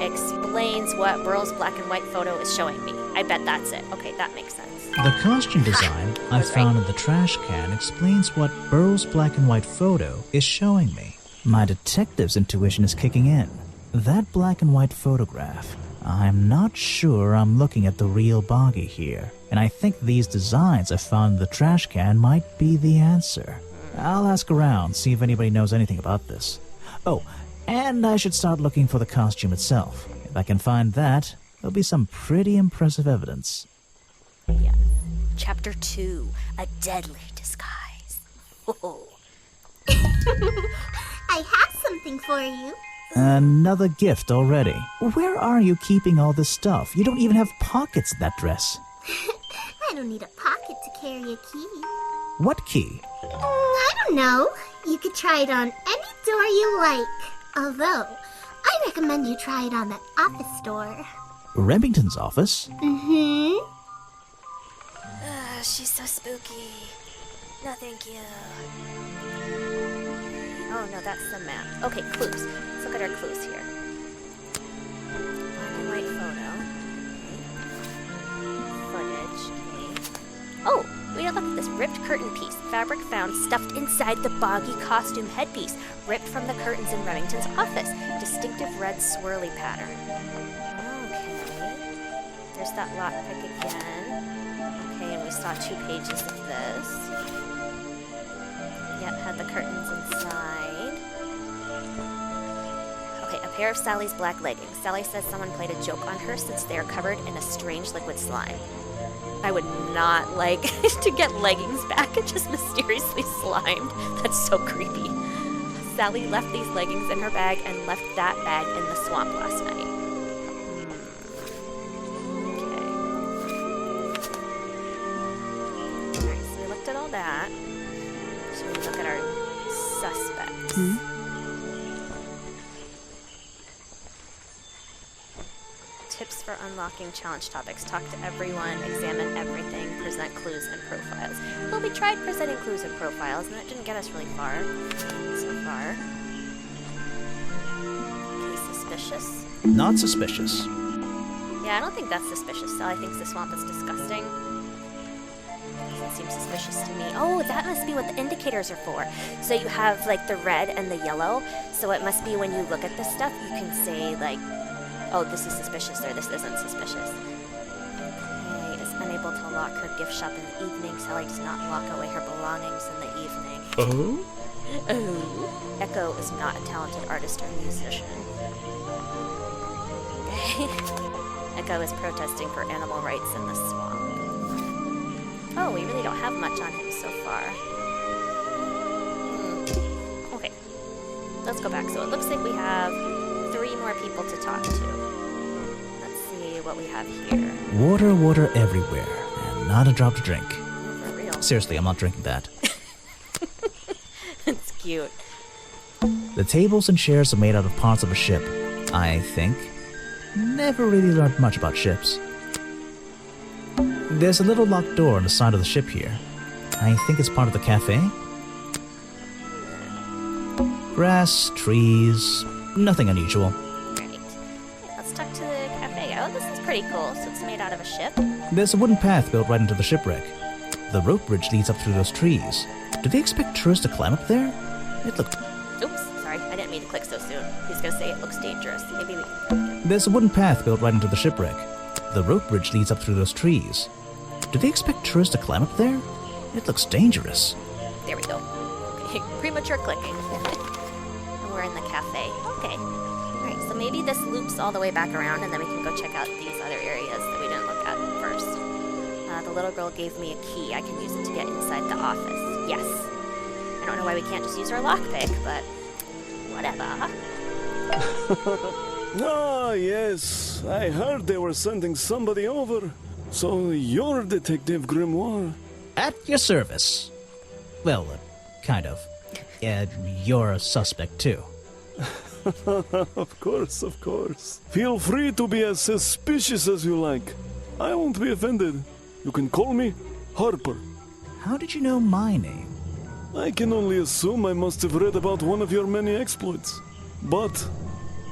explains what Burl's black and white photo is showing me. I bet that's it. Okay, that makes sense. The costume design I found in the trash can explains what Burl's black and white photo is showing me. My detective's intuition is kicking in. That black and white photograph. I'm not sure I'm looking at the real Boggy here, and I think these designs I found in the trash can might be the answer. I'll ask around, see if anybody knows anything about this. Oh, and I should start looking for the costume itself. If I can find that, there'll be some pretty impressive evidence. Yeah. Chapter 2, A Deadly Disguise. Oh. I have something for you. Another gift already. Where are you keeping all this stuff? You don't even have pockets in that dress. I don't need a pocket to carry a key. What key? I don't know. You could try it on any door you like. Although, I recommend you try it on that office door. Remington's office? Mm-hmm. She's so spooky. No, thank you. Oh, no, that's the map. Okay, clues. Let's look at our clues here. Black and white photo. Okay. Footage. Okay. Oh, we look at this ripped curtain piece. Fabric found stuffed inside the Boggy costume headpiece, ripped from the curtains in Remington's office. Distinctive red swirly pattern. Okay. There's that lockpick again. Okay, and we saw 2 pages of this. Yep, had the curtains inside. Okay, a pair of Sally's black leggings. Sally says someone played a joke on her since they are covered in a strange liquid slime. I would not like to get leggings back and just mysteriously slimed. That's so creepy. Sally left these leggings in her bag and left that bag in the swamp last night. Okay. Alright, so we looked at all that. So we look at our suspects. Tips for unlocking challenge topics. Talk to everyone, examine everything, present clues and profiles. Well, we tried presenting clues and profiles, and that didn't get us really far so far. Okay, suspicious. Not suspicious. Yeah, I don't think that's suspicious. Sally thinks the swamp is disgusting. Doesn't seem suspicious to me. Oh, that must be what the indicators are for. So you have, like, the red and the yellow. So it must be when you look at this stuff, you can say, like, oh, this is suspicious, or this isn't suspicious. Okay, is unable to lock her gift shop in the evening. Sally does not lock away her belongings in the evening. Oh? Oh. Echo is not a talented artist or musician. Okay. Echo is protesting for animal rights in the swamp. Oh, we really don't have much on him so far. Okay. Let's go back. So it looks like we have 3 more people to talk to. Let's see what we have here. Water everywhere, and not a drop to drink. For real. Seriously, I'm not drinking that. It's cute. The tables and chairs are made out of parts of a ship, I think. Never really learned much about ships. There's a little locked door on the side of the ship here. I think it's part of the cafe. Grass, trees, nothing unusual. Right. Let's talk to the cafe. Oh, this is pretty cool. So it's made out of a ship. There's a wooden path built right into the shipwreck. The rope bridge leads up through those trees. Do they expect tourists to climb up there? It looks... Oops, sorry. I didn't mean to click so soon. He's gonna say it looks dangerous. Maybe we can... There's a wooden path built right into the shipwreck. The rope bridge leads up through those trees. Do they expect tourists to climb up there? It looks dangerous. There we go. Okay, premature clicking. We're in the cafe. Okay. Alright, so maybe this loops all the way back around and then we can go check out these other areas that we didn't look at first. The little girl gave me a key. I can use it to get inside the office. Yes. I don't know why we can't just use our lockpick, but whatever. Ah, yes. I heard they were sending somebody over. So you're Detective Grimoire. At your service. Well, kind of. You're a suspect, too. Of course, of course. Feel free to be as suspicious as you like. I won't be offended. You can call me Harper. How did you know my name? I can only assume I must have read about one of your many exploits. But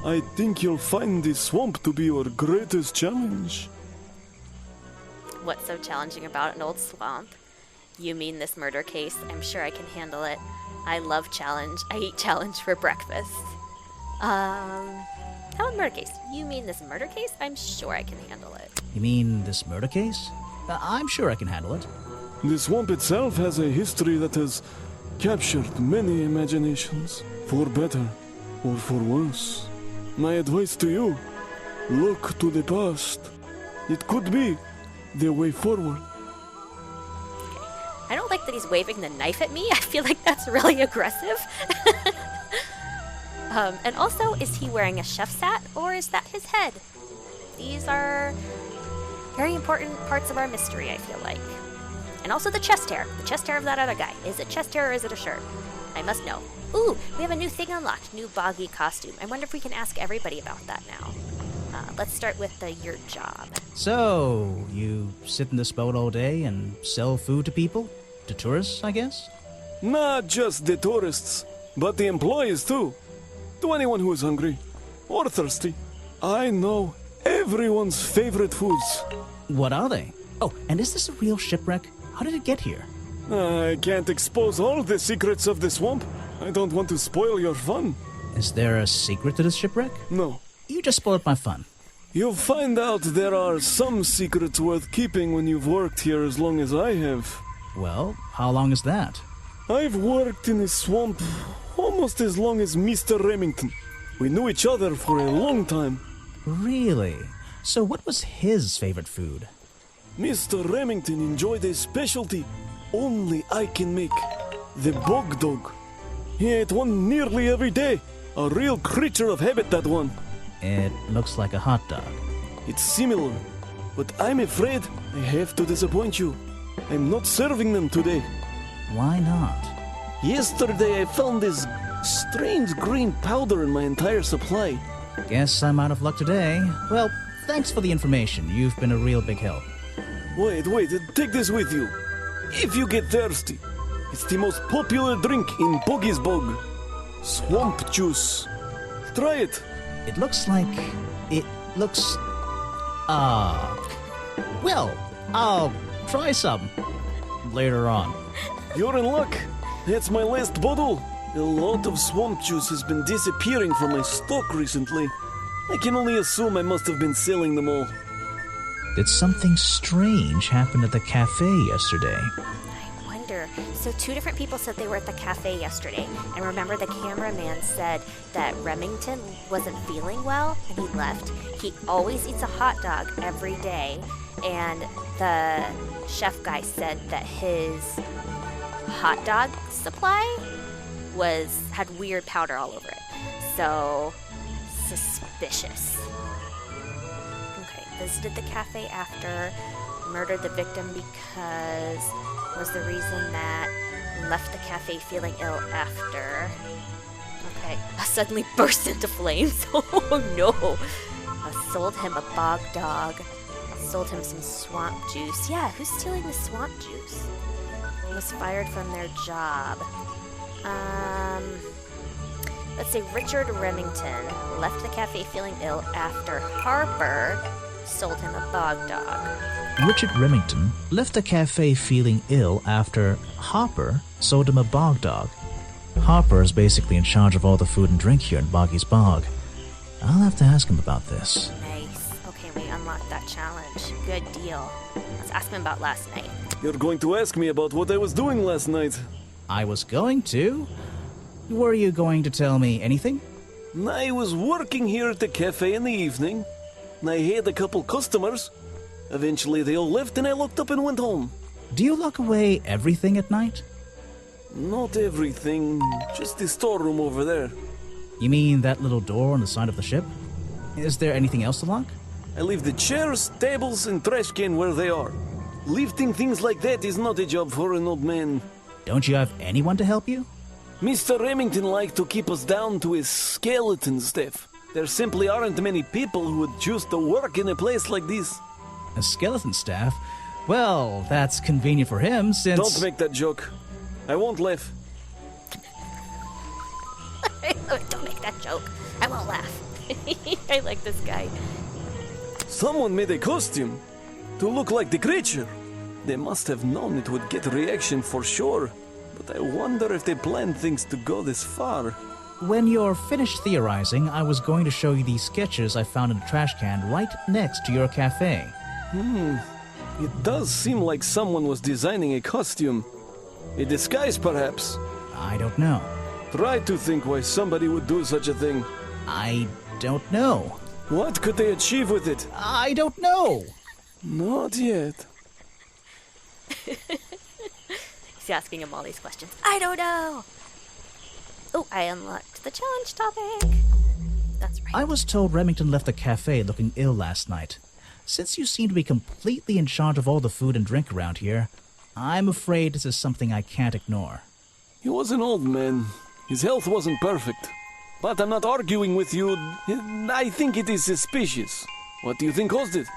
I think you'll find this swamp to be your greatest challenge. What's so challenging about an old swamp? You mean this murder case? I'm sure I can handle it. I love challenge. I eat challenge for breakfast. How in murder case? You mean this murder case? I'm sure I can handle it. You mean this murder case? I'm sure I can handle it. The swamp itself has a history that has captured many imaginations, for better or for worse. My advice to you, look to the past. It could be the way forward. I don't like that he's waving the knife at me. I feel like that's really aggressive. And also, is he wearing a chef's hat or is that his head? These are very important parts of our mystery, I feel like. And also the chest hair. The chest hair of that other guy. Is it chest hair or is it a shirt? I must know. Ooh, we have a new thing unlocked. New boggy costume. I wonder if we can ask everybody about that now. Let's start with your job. So, you sit in this boat all day and sell food to people? To tourists, I guess? Not just the tourists, but the employees too. To anyone who is hungry or thirsty. I know everyone's favorite foods. What are they? Oh, and is this a real shipwreck? How did it get here? I can't expose all the secrets of the swamp. I don't want to spoil your fun. Is there a secret to this shipwreck? No. You just spoiled my fun. You'll find out there are some secrets worth keeping when you've worked here as long as I have. Well, how long is that? I've worked in this swamp almost as long as Mr. Remington. We knew each other for a long time. Really? So what was his favorite food? Mr. Remington enjoyed a specialty only I can make. The bog dog. He ate one nearly every day. A real creature of habit, that one. It looks like a hot dog. It's similar, but I'm afraid I have to disappoint you. I'm not serving them today. Why not? Yesterday I found this strange green powder in my entire supply. Guess I'm out of luck today. Well, thanks for the information. You've been a real big help. Wait, take this with you. If you get thirsty, it's the most popular drink in Boggy's Bog. Swamp juice. Try it. It looks like... Well, I'll try some later on. You're in luck. That's my last bottle. A lot of swamp juice has been disappearing from my stock recently. I can only assume I must have been selling them all. Did something strange happen at the cafe yesterday? I wonder. So 2 different people said they were at the cafe yesterday. And remember the cameraman said that Remington wasn't feeling well and he left. He always eats a hot dog every day. And the chef guy said that his hot dog supply had weird powder all over it. So, suspicious. Okay, visited the cafe after, murdered the victim because was the reason that left the cafe feeling ill after. Okay, suddenly burst into flames. Oh no! Sold him a bog dog. Sold him some swamp juice. Yeah, who's stealing the swamp juice? Was fired from their job. Let's say Richard Remington left the cafe feeling ill after Harper sold him a bog dog. Richard Remington left the cafe feeling ill after Harper sold him a bog dog. Harper is basically in charge of all the food and drink here in Boggy's Bog. I'll have to ask him about this. Nice. Okay, we unlocked that challenge. Good deal. Let's ask him about last night. You're going to ask me about what I was doing last night. I was going to? Were you going to tell me anything? I was working here at the cafe in the evening. I had a couple customers. Eventually they all left and I locked up and went home. Do you lock away everything at night? Not everything, just the storeroom over there. You mean that little door on the side of the ship? Is there anything else to lock? I leave the chairs, tables, and trash can where they are. Lifting things like that is not a job for an old man. Don't you have anyone to help you? Mr. Remington liked to keep us down to his skeleton stuff. There simply aren't many people who would choose to work in a place like this. A skeleton staff? Well, that's convenient for him since... Don't make that joke. I won't laugh. Don't make that joke. I won't laugh. I like this guy. Someone made a costume to look like the creature. They must have known it would get a reaction for sure. But I wonder if they planned things to go this far. When you're finished theorizing, I was going to show you these sketches I found in the trash can right next to your cafe. It does seem like someone was designing a costume. A disguise, perhaps. I don't know. Try to think why somebody would do such a thing. I don't know. What could they achieve with it? I don't know. Not yet. He's asking him all these questions. I don't know. Oh, I unlocked the challenge topic. That's right. I was told Remington left the cafe looking ill last night. Since you seem to be completely in charge of all the food and drink around here, I'm afraid this is something I can't ignore. He was an old man. His health wasn't perfect. But I'm not arguing with you. I think it is suspicious. What do you think caused it?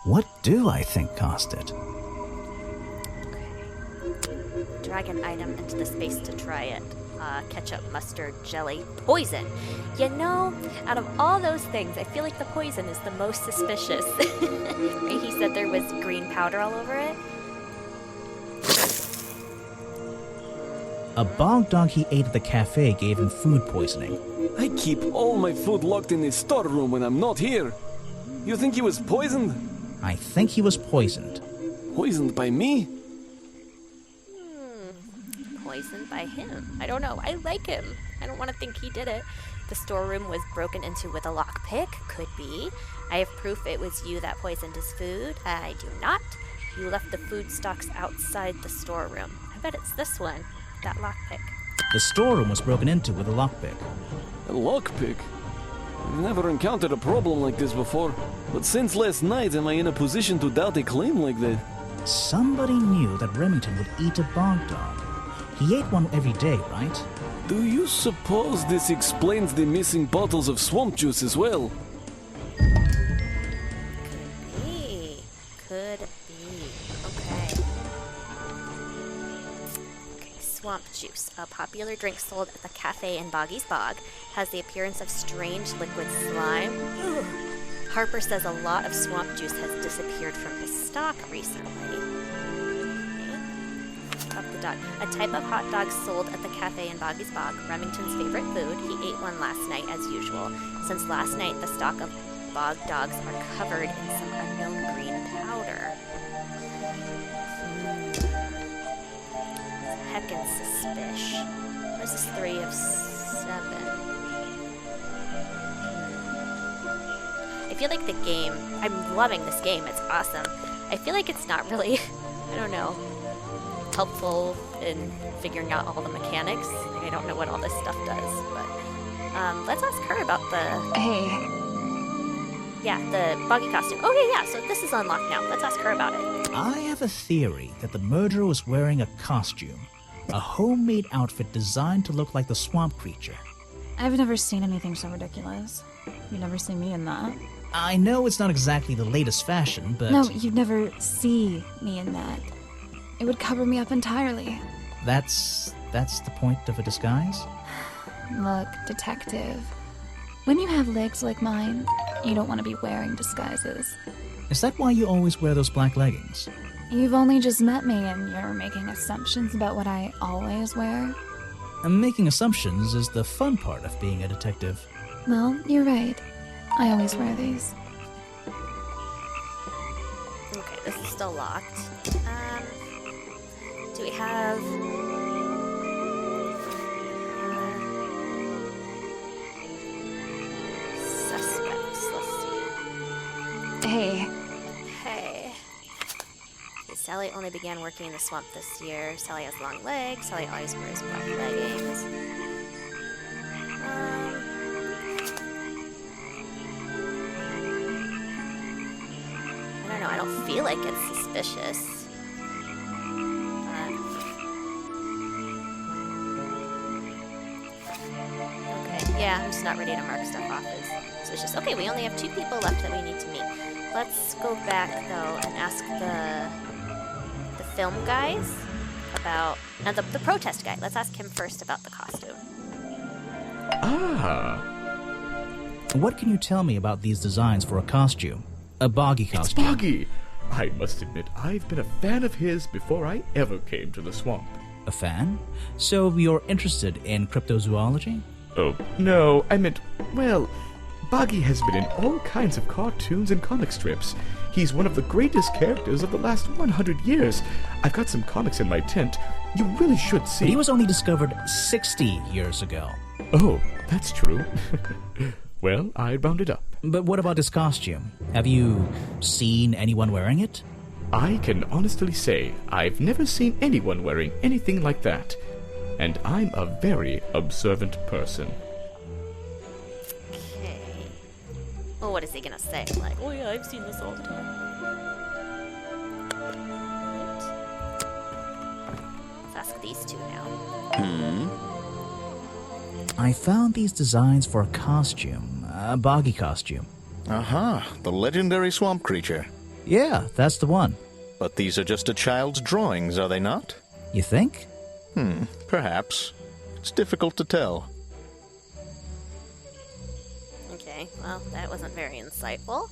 What do I think caused it? Drag an item into the space to try it. Ketchup, mustard, jelly, poison. You know, out of all those things, I feel like the poison is the most suspicious. Right? He said there was green powder all over it. A bog dog he ate at the cafe gave him food poisoning. I keep all my food locked in the storeroom when I'm not here. You think he was poisoned? I think he was poisoned. Poisoned by me? Poisoned by him. I don't know. I like him. I don't want to think he did it. The storeroom was broken into with a lockpick. Could be. I have proof it was you that poisoned his food. I do not. You left the food stocks outside the storeroom. I bet it's this one. That lockpick. The storeroom was broken into with a lockpick. A lockpick? I've never encountered a problem like this before. But since last night, am I in a position to doubt a claim like that? Somebody knew that Remington would eat a bog dog. He ate one every day, right? Do you suppose this explains the missing bottles of swamp juice as well? Could be. Okay. Swamp juice, a popular drink sold at the cafe in Boggy's Bog, has the appearance of strange liquid slime. Ugh. Harper says a lot of swamp juice has disappeared from his stock recently. Up the dog. A type of hot dog sold at the cafe in Boggy's Bog, Remington's favorite food. He ate one last night as usual. Since last night, the stock of bog dogs are covered in some unknown green powder. Heckin' suspicious. What is this? 3 of 7. I feel like the game, I'm loving this game, it's awesome. I feel like it's not really, I don't know, helpful in figuring out all the mechanics. Like, I don't know what all this stuff does, but let's ask her about the... Hey. Yeah, the boggy costume. Okay, yeah, so this is unlocked now. Let's ask her about it. I have a theory that the murderer was wearing a costume. A homemade outfit designed to look like the swamp creature. I've never seen anything so ridiculous. You'd never see me in that. I know it's not exactly the latest fashion, but... No, you'd never see me in that. It would cover me up entirely. That's the point of a disguise? Look, detective. When you have legs like mine, you don't want to be wearing disguises. Is that why you always wear those black leggings? You've only just met me and you're making assumptions about what I always wear. And making assumptions is the fun part of being a detective. Well, you're right. I always wear these. Okay, this is still locked. Do we have... suspects? Let's see. Hey, Hey. Okay, Sally only began working in the swamp this year. Sally has long legs. Sally always wears black leggings. I don't know. I don't feel like it's suspicious. Okay, yeah, I'm just not ready to mark stuff off as suspicious. Okay, we only have 2 people left that we need to meet. Let's go back, though, and ask the film guys about... No, the protest guy. Let's ask him first about the costume. Ah, What can you tell me about these designs for a costume? A boggy it's costume. Boggy! I must admit, I've been a fan of his before I ever came to the swamp. A fan? So you're interested in cryptozoology? Oh, no, I meant, well, Boggy has been in all kinds of cartoons and comic strips. He's one of the greatest characters of the last 100 years. I've got some comics in my tent. You really should see. But he was only discovered 60 years ago. Oh, that's true. Well, I rounded up. But what about his costume? Have you seen anyone wearing it? I can honestly say I've never seen anyone wearing anything like that. And I'm a very observant person. Okay. Well, what is he gonna say? Like, oh yeah, I've seen this all the time. Right. Let's ask these 2 now. I found these designs for a costume. A boggy costume. Aha, the legendary swamp creature. Yeah, that's the one. But these are just a child's drawings, are they not? You think? Perhaps. It's difficult to tell. Okay, well, that wasn't very insightful.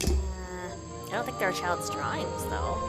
I don't think they're a child's drawings, though.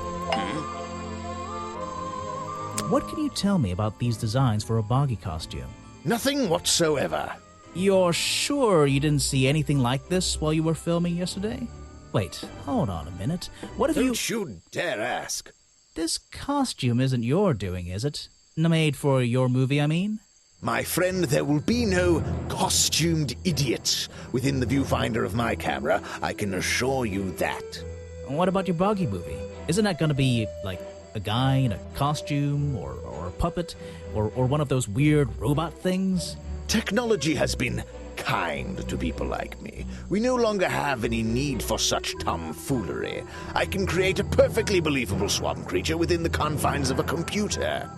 What can you tell me about these designs for a boggy costume? Nothing whatsoever. You're sure you didn't see anything like this while you were filming yesterday? Wait, hold on a minute. What if Don't you dare ask. This costume isn't your doing, is it? Made for your movie, I mean? My friend, there will be no costumed idiots within the viewfinder of my camera. I can assure you that. What about your boggy movie? Isn't that gonna be, like, a guy in a costume, or a puppet, or one of those weird robot things? Technology has been kind to people like me. We no longer have any need for such tomfoolery. I can create a perfectly believable swamp creature within the confines of a computer.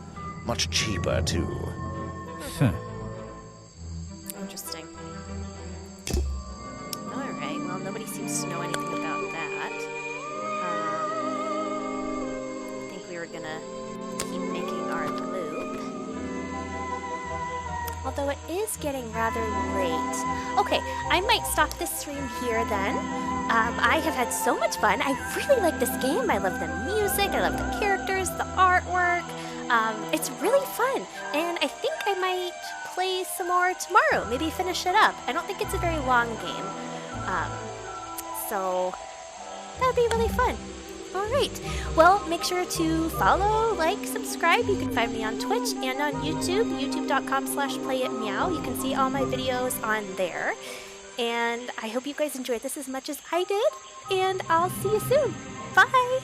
Much cheaper, too. Huh. Interesting. Alright, well, nobody seems to know anything about that. I think we were gonna keep making our loop. Although it is getting rather late. Okay, I might stop this stream here then. I have had so much fun. I really like this game. I love the music. I love the characters, the artwork. It's really fun. And I think I might play some more tomorrow. Maybe finish it up. I don't think it's a very long game. So that would be really fun. Alright, well, make sure to follow, like, subscribe. You can find me on Twitch and on YouTube, youtube.com/playitmeow. You can see all my videos on there. And I hope you guys enjoyed this as much as I did. And I'll see you soon. Bye!